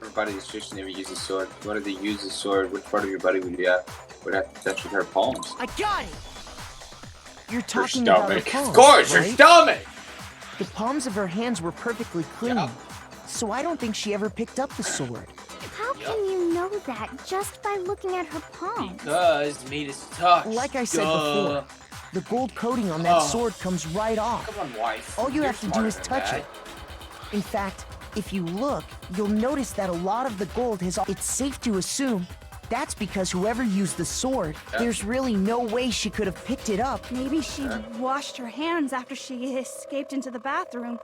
Her body is just never use a sword. What did they use the sword? Which part of your body would have to touch with her palms? I got it! You're Her talking about her stomach. palms, Of course, her right? stomach! The palms of her hands were perfectly clean, Yep. so I don't think she ever picked up the sword. How can you know that just by looking at her palm? Because meat is touch. Like I said Duh. before, the gold coating on that Oh. sword comes right off. Come on, wife. All you You're have to do is smarter touch than it. In fact, if you look, you'll notice that a lot of the gold has... It's safe to assume that's because whoever used the sword, there's really no way she could have picked it up. Maybe she washed her hands after she escaped into the bathroom.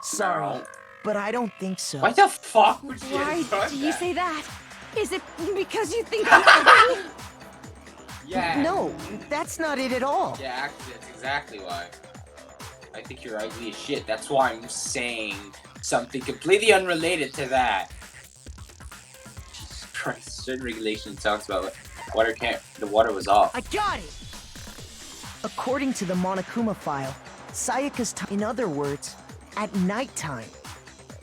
Sorry, No. but I don't think so. Why the fuck would she Why have done do you that? say that? Is it because you think I'm ugly? Yeah. No, that's not it at all. Yeah, actually, that's exactly why. I think you're ugly as shit. That's why I'm saying something completely unrelated to that. Jesus Christ. Certain regulation talks about water can't. The water was off. I got it! According to the Monokuma file, Sayaka's time, in other words, at nighttime.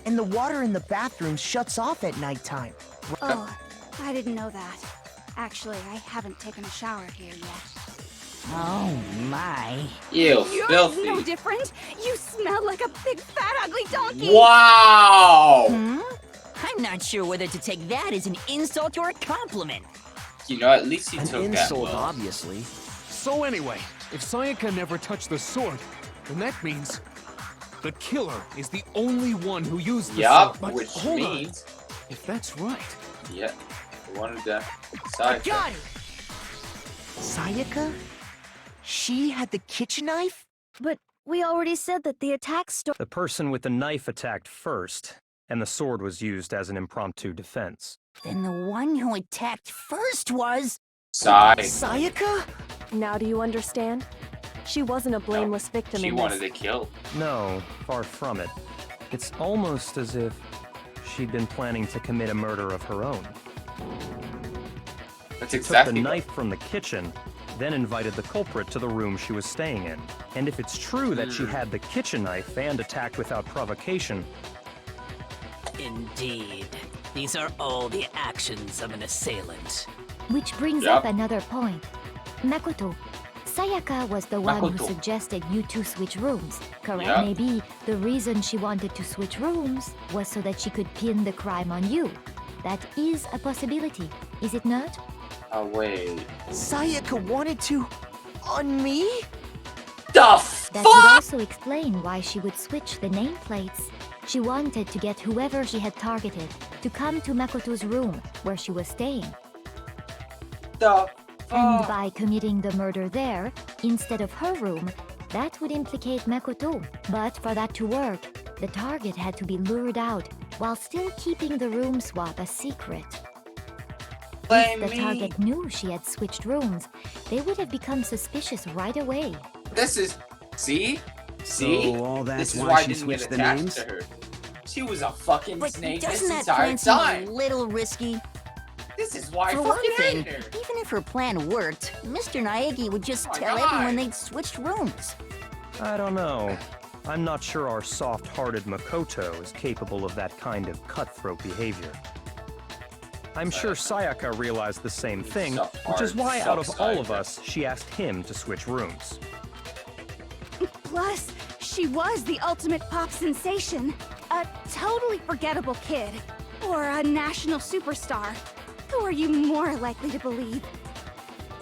And the water in the bathroom shuts off at nighttime. Oh, I didn't know that. Actually, I haven't taken a shower here yet. Oh my. Ew, You're filthy. no different. You smell like a big fat ugly donkey. Wow! I'm not sure whether to take that as an insult or a compliment. You know, at least he An took insult, that well. obviously. So anyway, if Sayaka never touched the sword, then that means the killer is the only one who used the sword. Yup, But which hold on. means... If that's right... Yeah, one of the... I got it! Sayaka? She had the kitchen knife? But we already said that the attack started. The person with the knife attacked first, and the sword was used as an impromptu defense. Then the one who attacked first was... Sayaka? Now do you understand? She wasn't a blameless victim She in wanted this. to kill. No, far from it. It's almost as if she'd been planning to commit a murder of her own. That's Took exactly the knife from the kitchen, then invited the culprit to the room she was staying in. And if it's true that she had the kitchen knife and attacked without provocation... Indeed. These are all the actions of an assailant. Which brings up another point. Makoto, Sayaka was the one who suggested you two switch rooms, correct? Yeah. Maybe the reason she wanted to switch rooms was so that she could pin the crime on you. That is a possibility, is it not? Oh, wait. Sayaka wanted to... on me? The fuck? That would also explain why she would switch the nameplates. She wanted to get whoever she had targeted to come to Makoto's room where she was staying. The And by committing the murder there, instead of her room, that would implicate Makoto. But for that to work, the target had to be lured out while still keeping the room swap a secret. If the target knew she had switched rooms, they would have become suspicious right away. This is... See? See? So all that's this is why why I she didn't switched get the attached names? to her. She was a fucking But snake doesn't this that entire plan seem time. a little risky? This is why I For one fucking thing, hated her. even if her plan worked, Mr. Naegi would just tell God. everyone they'd switched rooms. I don't know. I'm not sure our soft-hearted Makoto is capable of that kind of cutthroat behavior. I'm sure Sayaka realized the same thing, which is why out of all of us, she asked him to switch rooms. Plus, she was the ultimate pop sensation. A totally forgettable kid. Or a national superstar. Who are you more likely to believe?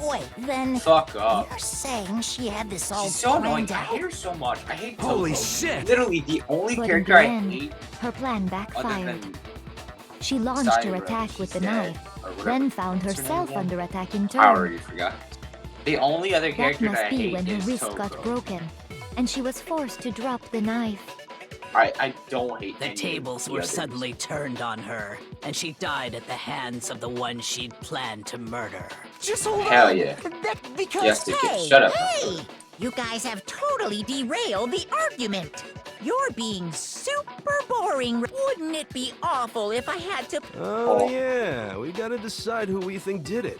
Wait, then... Fuck off. You're saying she had this all She's so annoying. planned I out? hate her so much. I hate Holy Coco. shit! Literally the only But in character the I end, hate her plan other backfired. than She launched her Cyber, attack with the she's dead, knife, or whatever. then found What's her name herself again? under attack in I turn. already forgot. The only other That character must I be hate when her is wrist Coco. got broken, and she was forced to drop the knife. I don't hate The any of tables the were others. suddenly turned on her, and she died at the hands of the one she'd planned to murder. Just hold Hell on! yeah. That because... Yes, they Hey, did. Shut up. hey! You guys have totally derailed the argument. You're being super boring. Wouldn't it be awful if I had to... Oh, yeah. We gotta decide who we think did it.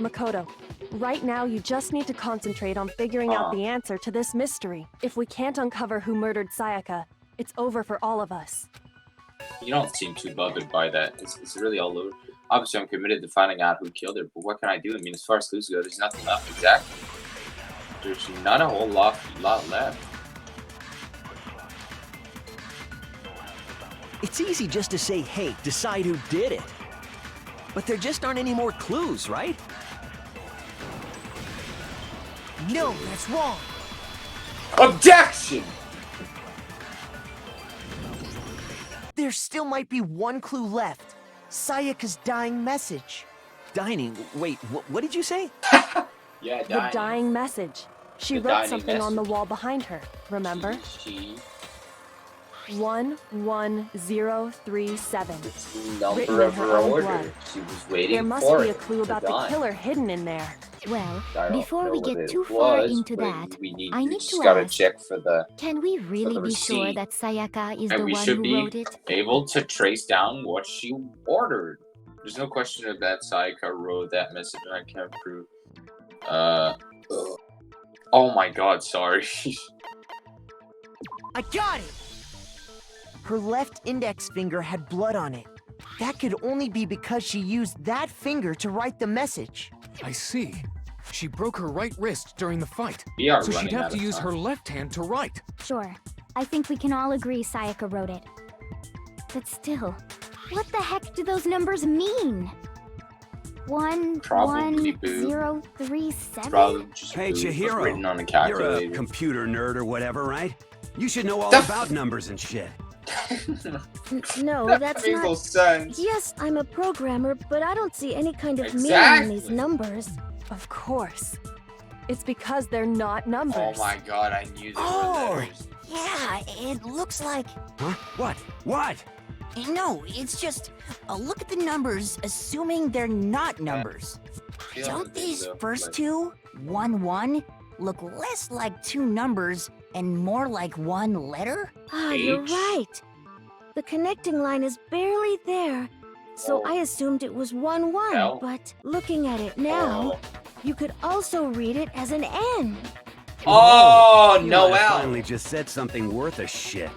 Makoto, right now you just need to concentrate on figuring out the answer to this mystery. If we can't uncover who murdered Sayaka, it's over for all of us. You don't seem too bothered by that. It's really all over. Obviously, I'm committed to finding out who killed her, but what can I do? I mean, as far as clues go, there's nothing left, exactly. There's not a whole lot left. It's easy just to say, hey, decide who did it. But there just aren't any more clues, right? No, that's wrong! Objection! There still might be one clue left. Sayaka's dying message. Dining? Wait, what did you say? Yeah, The dying message. She The wrote dying something on the message. wall behind her, remember? She... 11037. It's the number Written of in her her own order. blood. She was waiting There must for be a it clue to about the die. killer hidden in there. Well, I don't before know we what get it too far was, into but that, we I need just to gotta ask, check for the can we really be sure receipt. that Sayaka is And the we one should who be wrote it? able to trace down what she ordered. There's no question of that Sayaka wrote that message, and I can't prove. Oh my god, sorry. I got it! Her left index finger had blood on it. That could only be because she used that finger to write the message. I see. She broke her right wrist during the fight. We are so she'd running have out to of use time. her left hand to write. Sure. I think we can all agree Sayaka wrote it. But still, what the heck do those numbers mean? Probably boo. 11037? Probably just Hey, boo, but Chihiro, written on a you're a calculator. computer nerd or whatever, right? You should know all The about numbers and shit. No, That that's makes no not. sense. Yes, I'm a programmer, but I don't see any kind of meaning in these Exactly. numbers. Of course. It's because they're not numbers. Oh my god, I knew they were letters. Yeah, it looks like... Huh? What? What? No, it's just... look at the numbers, assuming they're not numbers. Yeah, Don't they these look first like- two, 1-1, look less like two numbers and more like one letter? Ah, you're H? right. The connecting line is barely there. So Oh. I assumed it was 1-1, L? but looking at it now, you could also read it as an N. Oh, You no might have L. finally just said something worth a shit.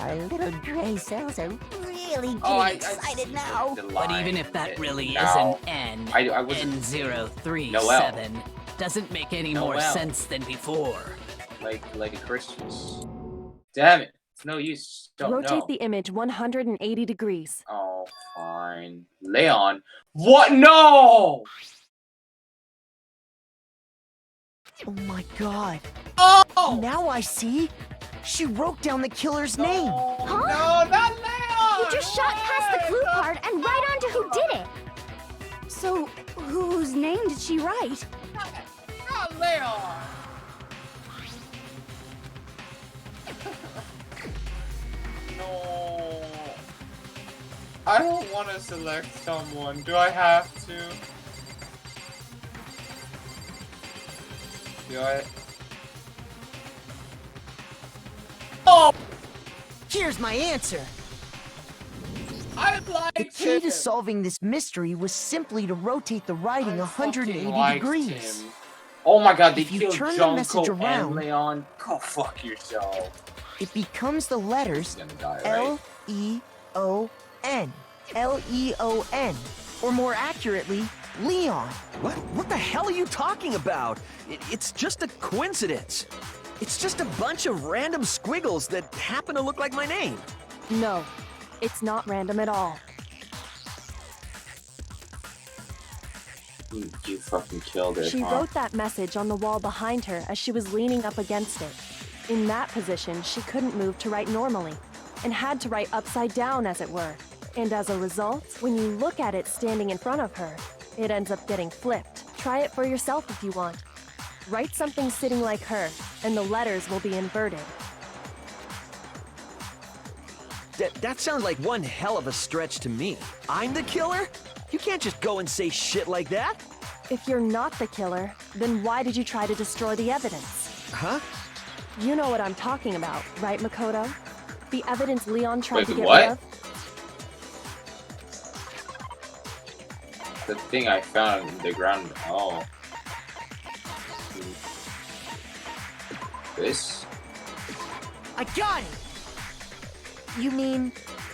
Our little gray cells are really getting Oh, I excited see now. the But even line. if that really is Now, an N, I wasn't N037 doesn't make any No more L. sense than before. like a Christmas. Damn it! It's no use. Don't Rotate know. the image 180 degrees. Oh, fine. Leon. What? No! Oh my god. Oh! Now I see. She wrote down the killer's name. No, not Leon! You just shot past the clue part and right onto who did it. So, whose name did she write? Not Leon! No. I don't want to select someone. Do I have to? Do I? Oh! Here's my answer. I like The key to solving this mystery was simply to rotate the writing 180 degrees. Oh my god, they If you killed turn the Junko message and around- Leon. Go fuck yourself. It becomes the letters He's gonna die, right? L-E-O-N. L-E-O-N. Or more accurately, Leon. What the hell are you talking about? It's just a coincidence. It's just a bunch of random squiggles that happen to look like my name. No, it's not random at all. You fucking killed it. She huh? wrote that message on the wall behind her as she was leaning up against it. In that position, she couldn't move to write normally, and had to write upside down, as it were. And as a result, when you look at it standing in front of her, it ends up getting flipped. Try it for yourself if you want. Write something sitting like her, and the letters will be inverted. That sounds like one hell of a stretch to me. I'm the killer? You can't just go and say shit like that. If you're not the killer, then why did you try to destroy the evidence? Huh? You know what I'm talking about, right, Makoto? The evidence Leon tried Wait, to get what? rid of? The thing I found in the ground. Oh. This? I got it! You mean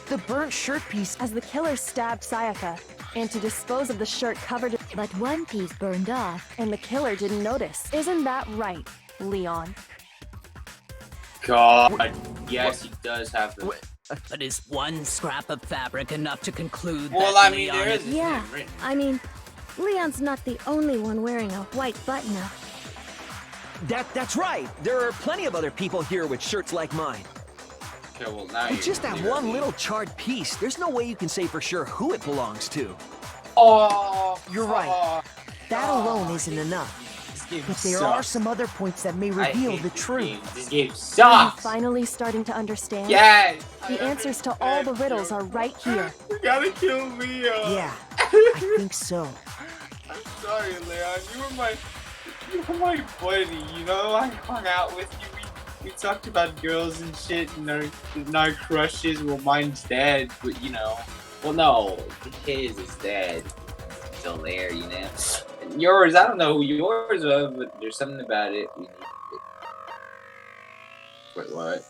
the burnt shirt piece? As the killer stabbed Sayaka, and to dispose of the shirt covered in... But one piece burned off. And the killer didn't notice. Isn't that right, Leon? God. Yes, he does have the. But is one scrap of fabric enough to conclude Well, that I mean, Leon there is is... his Yeah, name written. I mean, Leon's not the only one wearing a white button-up. That's right. There are plenty of other people here with shirts like mine. Okay, well now With you just that one little charred piece, there's no way you can say for sure who it belongs to. Oh, You're right. That alone isn't enough. but there are some other points that may reveal the truth. This game Are you sucks! finally starting to understand? Yes! The answers to all the riddles are right here. You gotta kill Leo! Yeah, I think so. I'm sorry, Leon. You were my buddy, you know? I hung out with you. We talked about girls and shit and our crushes. Well, mine's dead, but you know. Well, no, his is dead. It's still there, you know. And yours, I don't know who yours was, but there's something about it. Wait, what?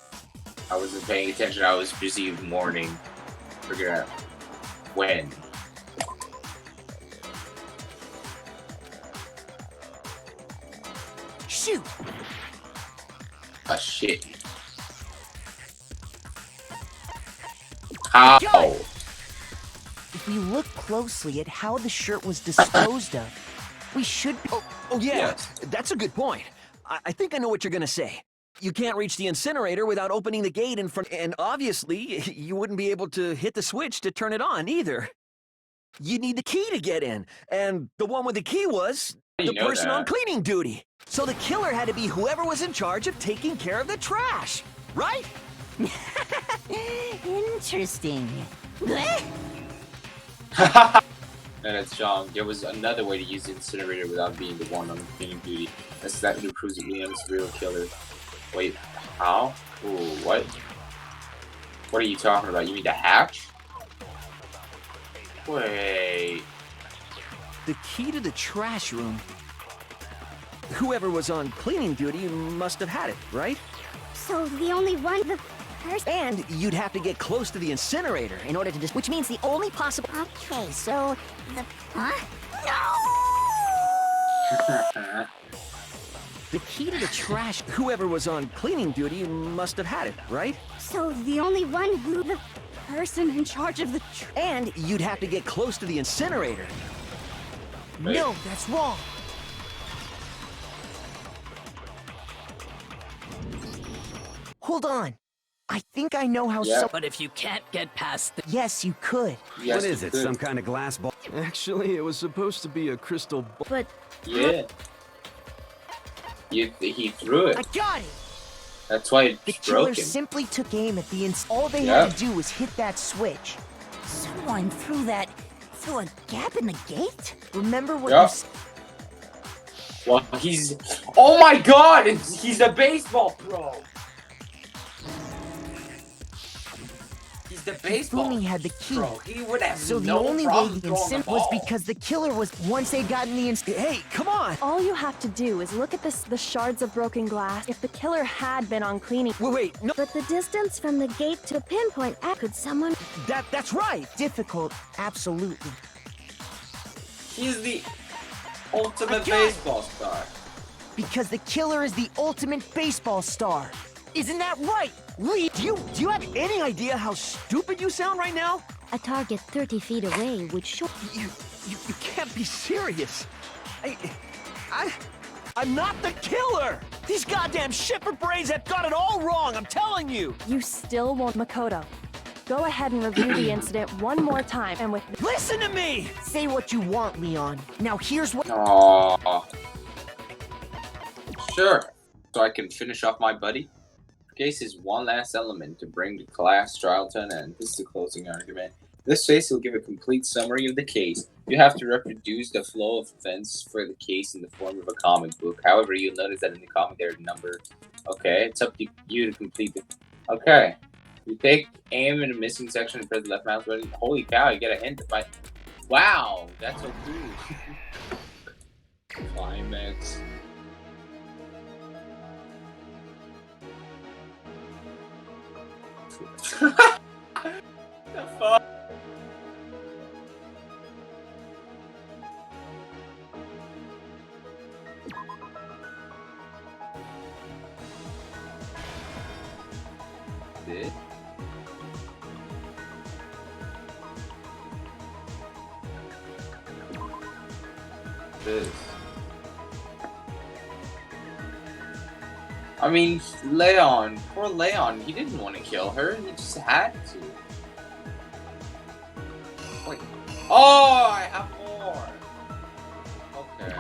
I wasn't paying attention. I was busy mourning. Figure out when. Shoot! Ah, shit. How? If we look closely at how the shirt was disposed of, we should be... Oh yeah, that's a good point. I think I know what you're gonna say. You can't reach the incinerator without opening the gate in front, and obviously, you wouldn't be able to hit the switch to turn it on either. You'd need the key to get in, and the one with the key was the person on cleaning duty. So the killer had to be whoever was in charge of taking care of the trash, right? Interesting. That's John. There was another way to use the incinerator without being the one on cleaning duty. That's that who proves that Leon's a real killer. Wait, how? Ooh, what? What are you talking about? You mean the hatch? Wait. The key to the trash room. Whoever was on cleaning duty must have had it, right? So the only one the person... And you'd have to get close to the incinerator in order to which means the only possible... Okay, so the... Huh? No! The key to the trash... Whoever was on cleaning duty must have had it, right? So the only one who... The person in charge of the... And you'd have to get close to the incinerator. No, that's wrong. Hold on. I think I know how But if you can't get past the... Yes, you could. What is it, some kind of glass ball? Actually, it was supposed to be a crystal ball. But... Yeah. He threw it. I got it! That's why it's The killer broken. simply took aim at the all they had to do was hit that switch. Someone threw a gap in the gate? Remember what Yep. Well, he's... Oh my god! He's a baseball pro! He's the baseball Fumi had the key. pro. He would have So the no only way problem the throwing the incint was ball. because the killer was... Once they'd gotten the Hey, come on! All you have to do is look at the shards of broken glass. If the killer had been on cleaning... Wait, no... But the distance from the gate to pinpoint... Could someone... That's right! Difficult, absolutely. He's the ultimate baseball star. Because the killer is the ultimate baseball star. Isn't that right? Lee, do you have any idea how stupid you sound right now? A target 30 feet away would show... You can't be serious. I'm not the killer! These goddamn Shepherd brains have got it all wrong, I'm telling you! You still won't... Makoto, go ahead and review the incident one more time and with... Listen to me! Say what you want, Leon. Now here's what... Aww. Sure. So I can finish off my buddy? Case is one last element to bring the class trial to an end. This is the closing argument. This phase will give a complete summary of the case. You have to reproduce the flow of events for the case in the form of a comic book. However, you'll notice that in the comic there's a number. Okay, it's up to you to complete it. Okay. You take aim in the missing section and press the left mouse button. Holy cow, you get a hint. Wow, that's so cool. Climax. The fuck? This? I mean, Leon, poor Leon, he didn't want to kill her, he just had to. Wait. Oh, I have more! Okay.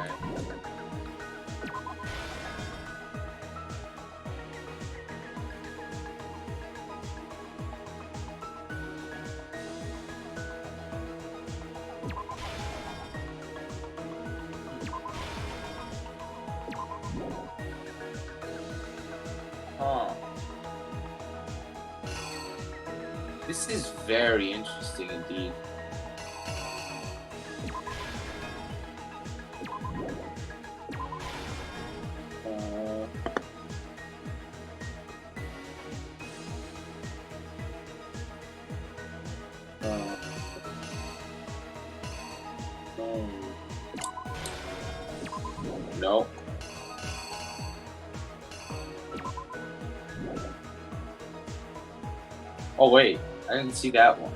This is very interesting indeed. No. Oh wait, I didn't see that one.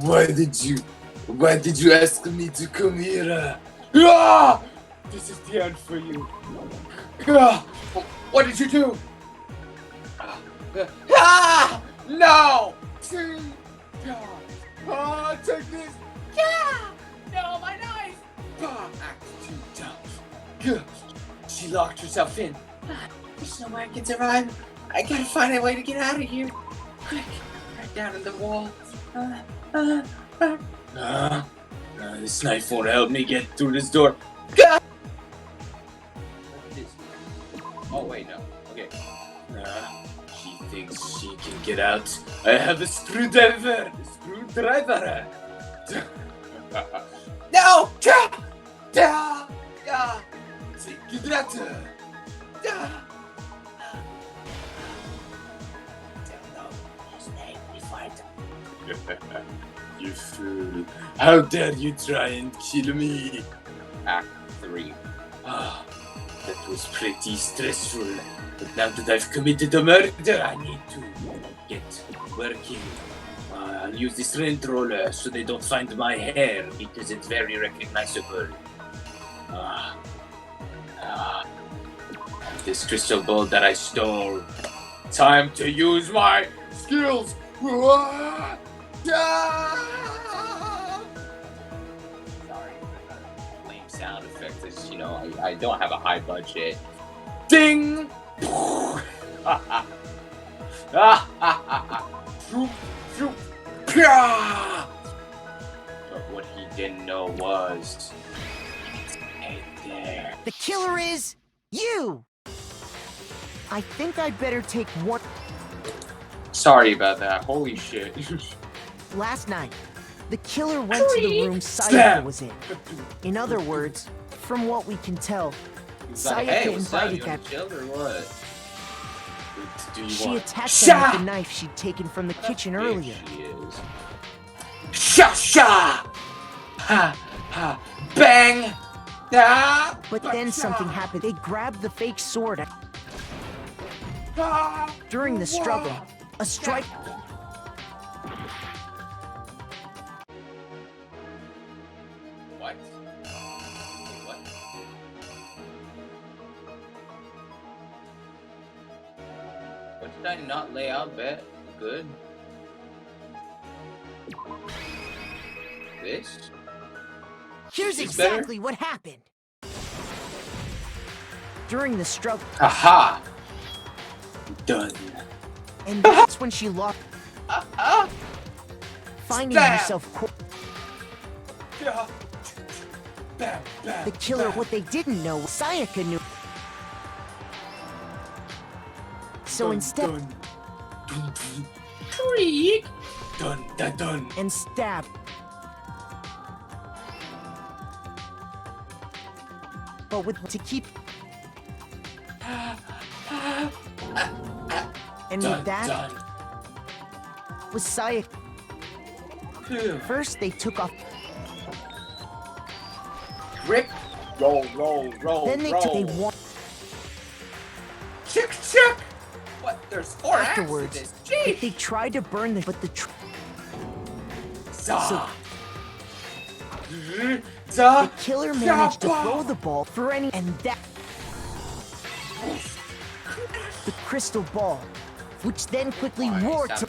Why did you ask me to come here? Ah! This is the end for you. Ah! What did you do? Ah! No! Oh, take this! Yeah! No, my knife! Act too tough. She locked herself in. There's no way I can survive. I gotta find a way to get out of here. Quick, right down in the wall. This knife won't help me get through this door. Oh wait, no. Okay. She thinks she can get out. I have a screwdriver. No! Take that! You fool. How dare you try and kill me? Act 3. That was pretty stressful. But now that I've committed a murder, I need to get working. I'll use this rent roller so they don't find my hair because it's very recognizable. This crystal ball that I stole. Time to use my skills. Sorry for the lame sound effect. As you know, I don't have a high budget. Ding! But what he didn't know was, hey there. The killer is you. I think I'd better take one. Sorry about that. Holy shit. Last night, the killer went to the room Sayaka was in. In other words, from what we can tell, Sayaka invited that. Or what? She attacked him with the knife she'd taken from the kitchen earlier. She is. Sha! Ha! Ha! Bang! Ah! But then something happened. They grabbed the fake sword. During the struggle, a strike. What? What? What did I not lay out bet? Good. This? Here's exactly what happened. During the struggle. Aha! Done. And that's when she lost. Finding herself. The killer, what they didn't know, Sayaka knew. So instead. Creak! Dun, dun, dun. And stab. But with to keep. And with that was Sayaka. First, they took off. Grip. Roll, roll, roll. Then they took a one. Chick, chick. What? There's 4 afterwards. This. Jeez. They tried to burn them, but the. The killer managed to throw the ball for any, and that. The crystal ball, which then quickly roared to.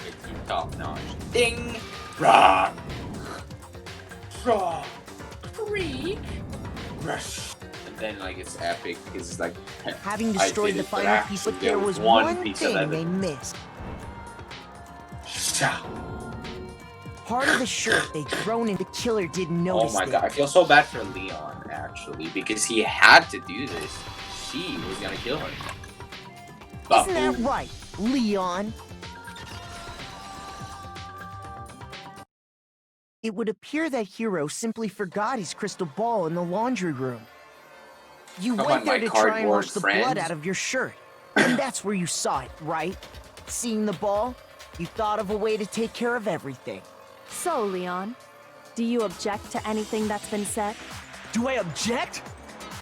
Top notch. Ding! Rah! Rah! Creak! Rush! And then, like, it's epic because it's like. Having destroyed the final piece, but there was one thing they missed. Part of the shirt they'd thrown in, the killer didn't notice. Oh my god, I feel so bad for Leon, actually, because he had to do this. she was gonna kill her. Isn't that right, Leon? It would appear that Hiro simply forgot his crystal ball in the laundry room. You went there to try and wash the blood out of your shirt, and that's where you saw it, right? Seeing the ball, you thought of a way to take care of everything. So, Leon, do you object to anything that's been said? Do I object?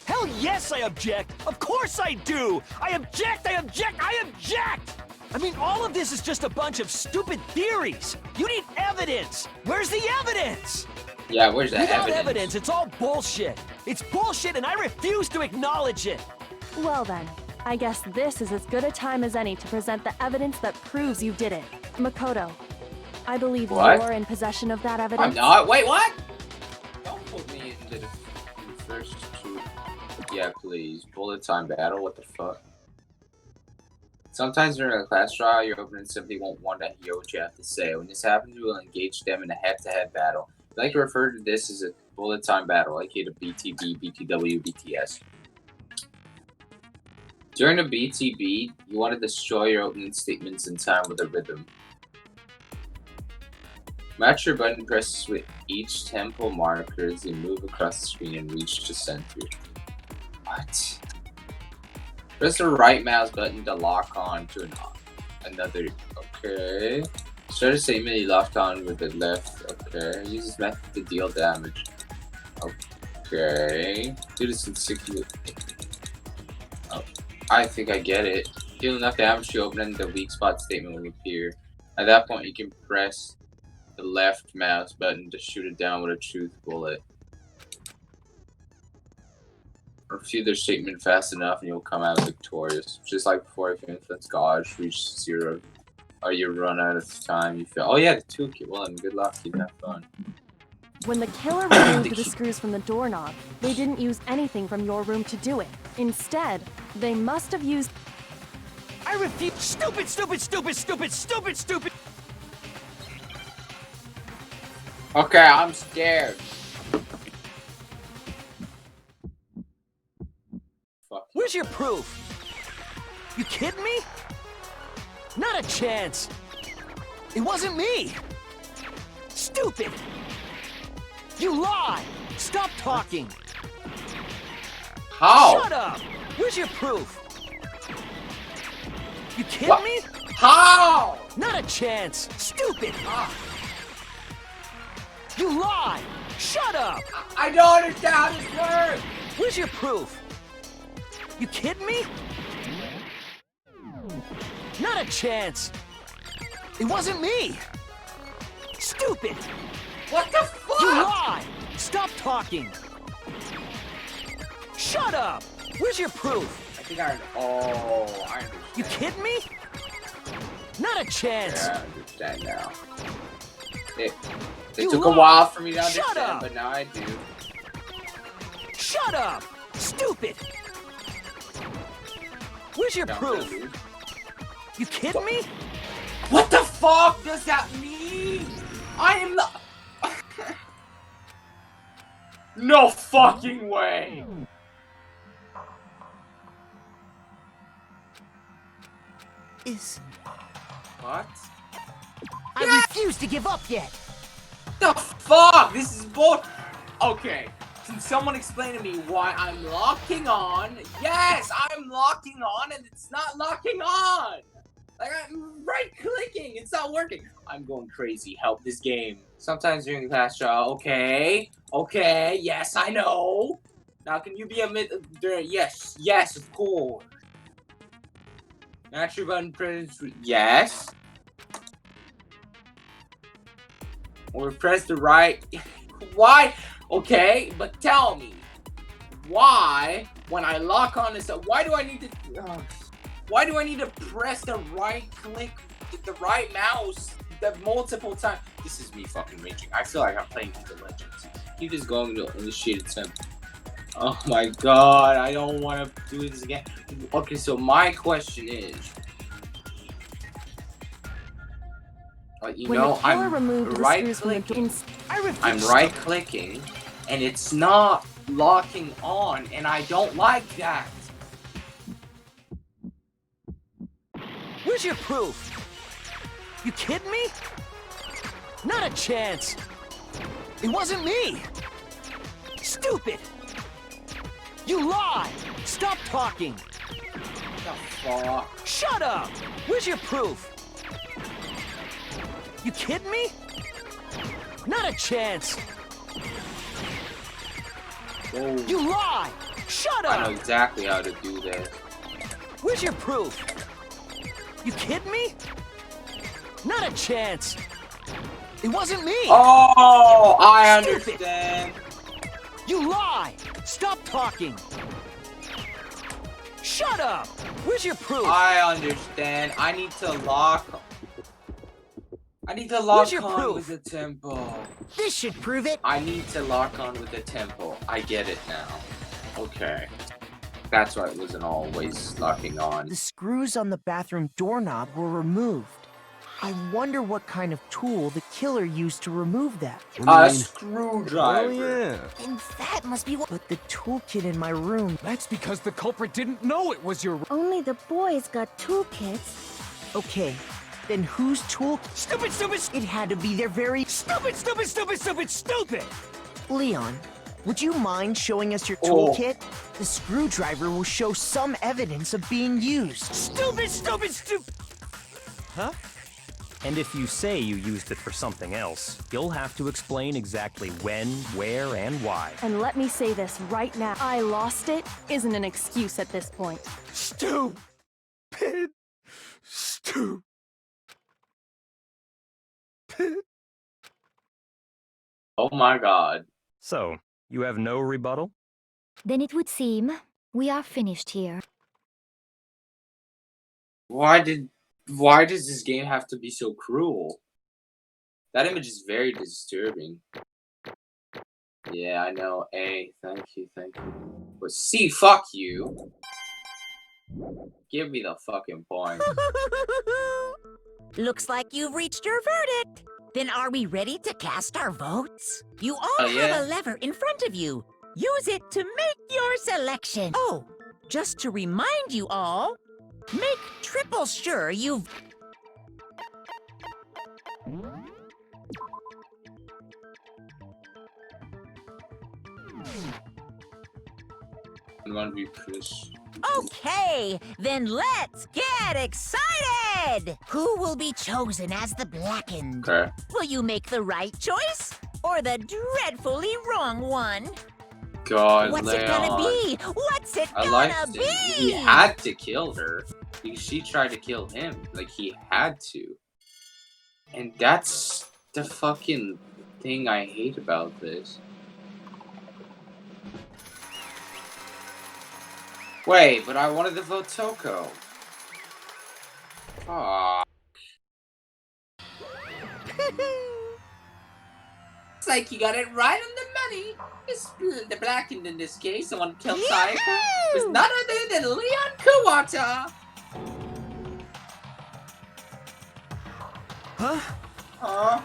Hell yes, I object! Of course I do! I object! I object! I object! I mean, all of this is just a bunch of stupid theories! You need evidence! Where's the evidence? Yeah, where's the Without evidence, it's all bullshit! It's bullshit and I refuse to acknowledge it! Well then, I guess this is as good a time as any to present the evidence that proves you did it. Makoto, I believe you're in possession of that evidence. I'm not. Wait, what? Don't put me into the first two. Yeah, please. Bullet time battle. What the fuck? Sometimes during a class trial, your opponent simply won't want to hear what you have to say. When this happens, you will engage them in a head-to-head battle. I like to refer to this as a bullet time battle, like to BTB, BTW, BTS. During a BTB, you want to destroy your opening statements in time with a rhythm. Match your button presses with each tempo marker as you move across the screen and reach the center. What? Press the right mouse button to lock on to another. Okay. Start a statement you locked on with the left. Okay. Use this method to deal damage. Okay. Do this in 60. Oh, I think I get it. Deal enough damage to open and the weak spot statement will appear. At that point, you can press the left mouse button to shoot it down with a truth bullet. Refute their statement fast enough and you'll come out victorious. Just like before, if you influence God, reach 0, or you run out of time, you fail. Oh yeah, the toolkit. Well, then good luck. You have fun. When the killer removed the screws from the doorknob, they didn't use anything from your room to do it. Instead, they must have used... I refute. Stupid, stupid, stupid, stupid, stupid, stupid. Okay, I'm scared. Where's your proof? You kidding me? Not a chance. It wasn't me. Stupid. You lie. Stop talking. How? Shut up. Where's your proof? You kidding me? How? Not a chance. Stupid. You lie. Shut up. I don't understand how this works. Where's your proof? You kidding me? Not a chance. It wasn't me. Stupid. What the fuck? You lie. Stop talking. Shut up. Where's your proof? I think I understand. You kidding me? Not a chance. Yeah, I understand now. It took a while for me to understand, but now I do. Shut up. Stupid. Where's your proof? You kidding me? What the fuck does that mean? I am the... No fucking way! What? I refuse to give up yet! The fuck? This is bull... Okay. Can someone explain to me why I'm locking on? Yes, I'm locking on and it's not locking on! Like, I'm right-clicking, it's not working. I'm going crazy, help this game. Sometimes during the class trial, okay, yes, I know. Now, can you be a yes, of course. Match your button press, yes. Or press the right, why? Okay, but tell me, why, when I lock on this, why do I need to press the right click, the right mouse, multiple times? This is me fucking raging. I feel like I'm playing League of Legends. Keep this going to initiate attempt. Oh my god, I don't want to do this again. Okay, so my question is, I'm right clicking and it's not locking on, and I don't like that. Where's your proof? You kidding me? Not a chance. It wasn't me. Stupid. You lie. Stop talking. Shut up. Where's your proof? You kidding me? Not a chance. Whoa. You lie. Shut up. I know exactly how to do that. Where's your proof? You kidding me? Not a chance. It wasn't me. Oh, I Stupid. understand. You lie. Stop talking. Shut up. Where's your proof? I understand. I need to lock Where's your on proof? with the tempo. This should prove it. I need to lock on with the tempo. I get it now. Okay. That's why it wasn't always locking on. The screws on the bathroom doorknob were removed. I wonder what kind of tool the killer used to remove that. A screwdriver. Oh, yeah. And that must be what... But the toolkit in my room... That's because the culprit didn't know it was your... Only the boys got toolkits. Okay, then whose tool... Stupid, stupid, It had to be their very... stupid, stupid, stupid, stupid, stupid! Leon, would you mind showing us your Oh. toolkit? The screwdriver will show some evidence of being used. Stupid, stupid, stupid! Huh? And if you say you used it for something else, you'll have to explain exactly when, where, and why. And let me say this right now. I lost it isn't an excuse at this point. Stupid! Stupid! Oh my god. So, you have no rebuttal? Then it would seem we are finished here. Why does this game have to be so cruel? That image is very disturbing. Yeah, I know. A, thank you. But C, fuck you. Give me the fucking point. Looks like you've reached your verdict. Then are we ready to cast our votes? You all Oh, yeah. have a lever in front of you. Use it to make your selection. Oh, just to remind you all, make triple sure you've... I'm gonna be pissed. Okay, then let's get excited! Who will be chosen as the Blackened? Okay. Will you make the right choice or the dreadfully wrong one? God, What's Leon. it gonna be? What's it I gonna liked be? it. He had to kill her. Because she tried to kill him. Like, he had to. And that's the fucking thing I hate about this. Wait, but I wanted to vote Toko. Fuck. It's like you got it right on the money. It's the Blackened in this case. The one who killed Sayaka was none other than Leon Kawata. Huh? Huh?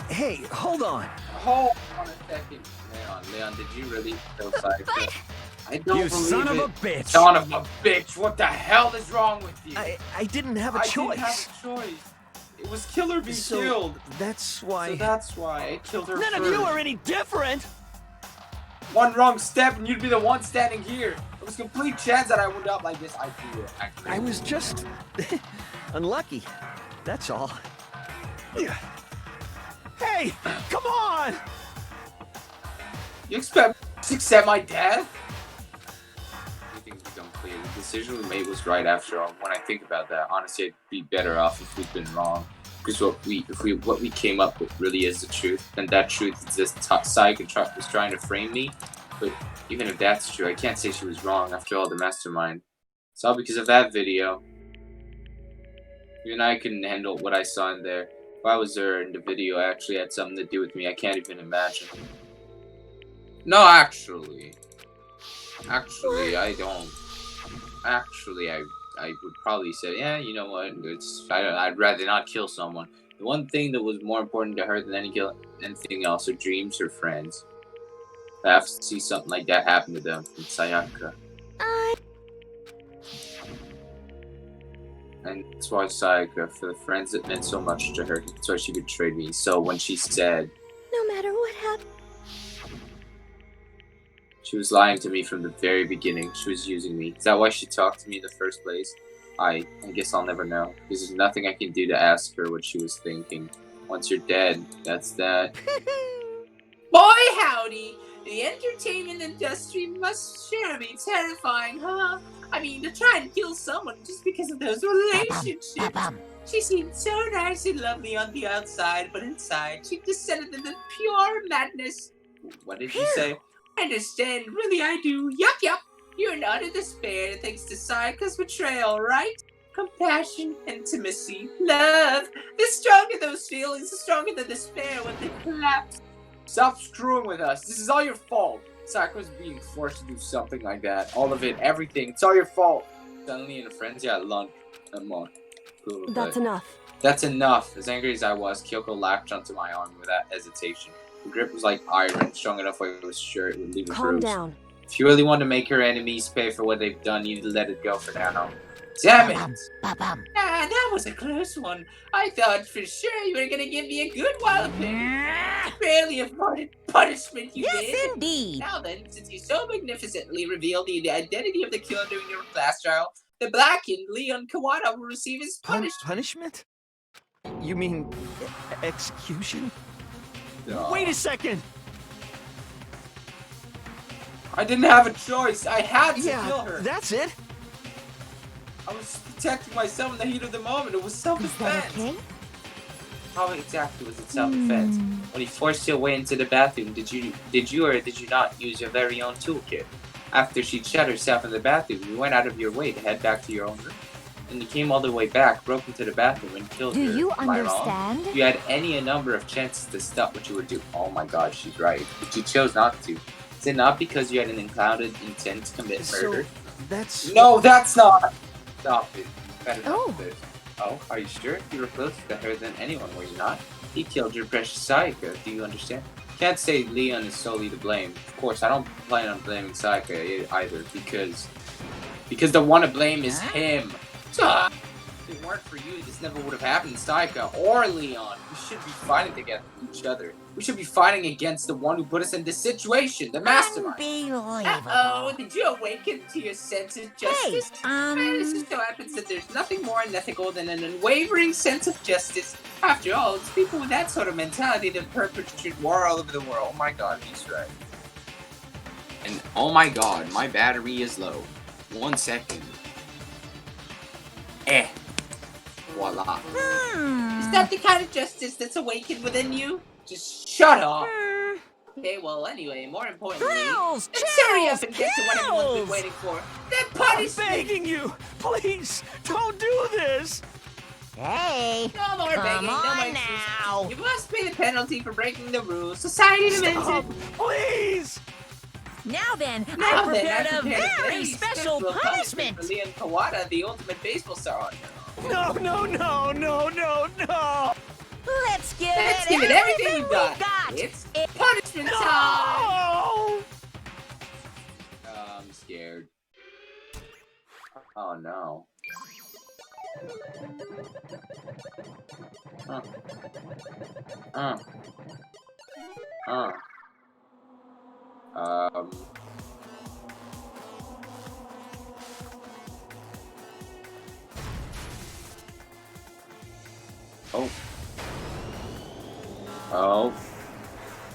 Hey, hold on. Hold on a second. Leon, did you really kill Sayaka? I don't You believe son of it. a bitch. Son of a bitch. What the hell is wrong with you? I didn't have a I choice. didn't have a choice. It was kill or be So, killed. That's why... So that's why I killed her None first. of you are any different! One wrong step and you'd be the one standing here. It was a complete chance that I would up like this. I do it. I was just... unlucky. That's all. Hey! Come on! You expect me to accept my death? Everything's become clear. The decision we made was right after all. When I think about that, honestly, I'd be better off if we'd been wrong. Because what we came up with really is the truth, and that truth is this Sayaka was trying to frame me. But even if that's true, I can't say she was wrong. After all, the mastermind. It's all because of that video. Even I couldn't handle what I saw in there. If I was there and the video actually had something to do with me, I can't even imagine. No, actually, I don't. Actually, I would probably say, yeah, you know what? I'd rather not kill someone. The one thing that was more important to her than anything else are dreams or friends. I have to see something like that happen to them from Sayaka. And that's why Sayaka, for the friends that meant so much to her, that's why she betrayed me. So when she said... No matter what happened... She was lying to me from the very beginning. She was using me. Is that why she talked to me in the first place? I guess I'll never know. Because there's nothing I can do to ask her what she was thinking. Once you're dead, that's that. Boy howdy! The entertainment industry must sure be terrifying, huh? I mean, to try and kill someone just because of those relationships. She seemed so nice and lovely on the outside, but inside she descended into pure madness. What did you say? I understand, really I do. Yup, yup. You're in utter despair thanks to Sayaka's betrayal, right? Compassion, intimacy, love. The stronger those feelings, the stronger the despair when they collapse. Stop screwing with us. This is all your fault. Sayaka's being forced to do something like that. All of it, everything. It's all your fault. Suddenly in a frenzy at lunch. I'm on. Cool, That's enough. That's enough. As angry as I was, Kyoko latched onto my arm without hesitation. The grip was like iron, strong enough where it was sure it would leave a bruise. Calm down. If you really want to make her enemies pay for what they've done, you need to let it go for now. Damn it! That was a close one. I thought for sure you were gonna give me a good walloping. Barely avoided punishment, you did. Yes, indeed. Now then, since you so magnificently revealed the identity of the killer during your class trial, the blackened Leon Kawada will receive his punishment. Punishment? You mean execution? No. Wait a second! I didn't have a choice. I had to kill her. That's it. I was protecting myself in the heat of the moment. It was self-defense. Okay? How exactly was it self-defense? When he forced you away into the bathroom, did you or did you not use your very own toolkit? After she shut herself in the bathroom, you went out of your way to head back to your own room. And you came all the way back, broke into the bathroom, and killed her. Do you Am I wrong? understand? You had any number of chances to stop what you were doing. Oh my god, she's right. But you chose not to. Is it not because you had an unclouded intent to commit murder? That's... No, that's not! Stop it. Better not Oh. do this. Oh, are you sure? You were closer to her than anyone, were you not? He killed your precious Sayaka, do you understand? Can't say Leon is solely to blame. Of course, I don't plan on blaming Sayaka either, because the one to blame is him. If it weren't for you, this never would have happened to Sayaka or Leon. We should be fighting together with each other. We should be fighting against the one who put us in this situation, the mastermind. Uh-oh, did you awaken to your sense of justice? It just so happens that there's nothing more unethical than an unwavering sense of justice. After all, it's people with that sort of mentality that perpetrate war all over the world. Oh my god, he's right. And oh my god, my battery is low. 1 second. Voila. Is that the kind of justice that's awakened within you? Just shut up. Okay, well, anyway, more importantly, let's hurry up and get to what everyone's been waiting for. The punishment! I'm begging you! Please, don't do this! Hey! No more begging, no more excuses. Now. You must pay the penalty for breaking the rules. Society demands it. Please! Now then, Now I then, prepared I a prepared very special punishment. for Leon Kawada, the ultimate baseball star. No, no, no, no, no, no! Let's give it everything we've got. It's punishment time! No! I'm scared. Oh no. Oh.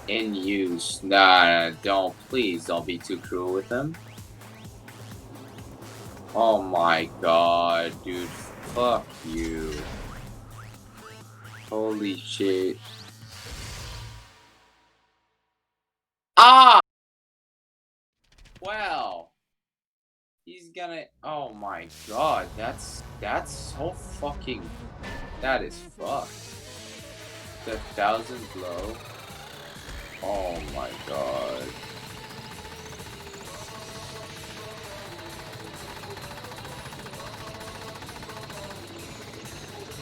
In use. Nah, don't. Please don't be too cruel with them. Oh my god, dude. Fuck you. Holy shit. Ah! Well. He's gonna... Oh my god, that's so fucking... That is fucked. The 1,000 blow. Oh my god.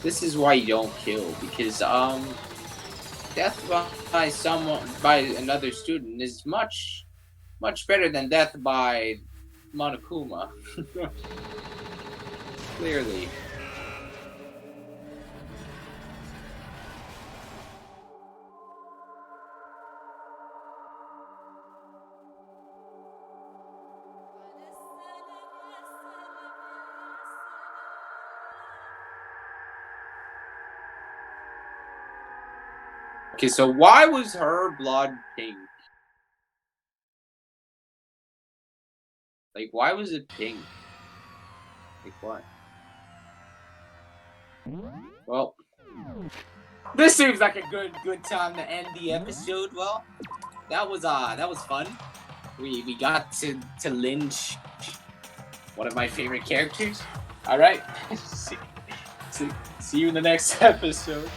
This is why you don't kill, because death by another student is much better than death by Monokuma. Clearly. Okay, so why was her blood pink? Like, why was it pink? Like, what? Well, this seems like a good time to end the episode. Well, that was fun. We got to lynch one of my favorite characters. All right, see you in the next episode.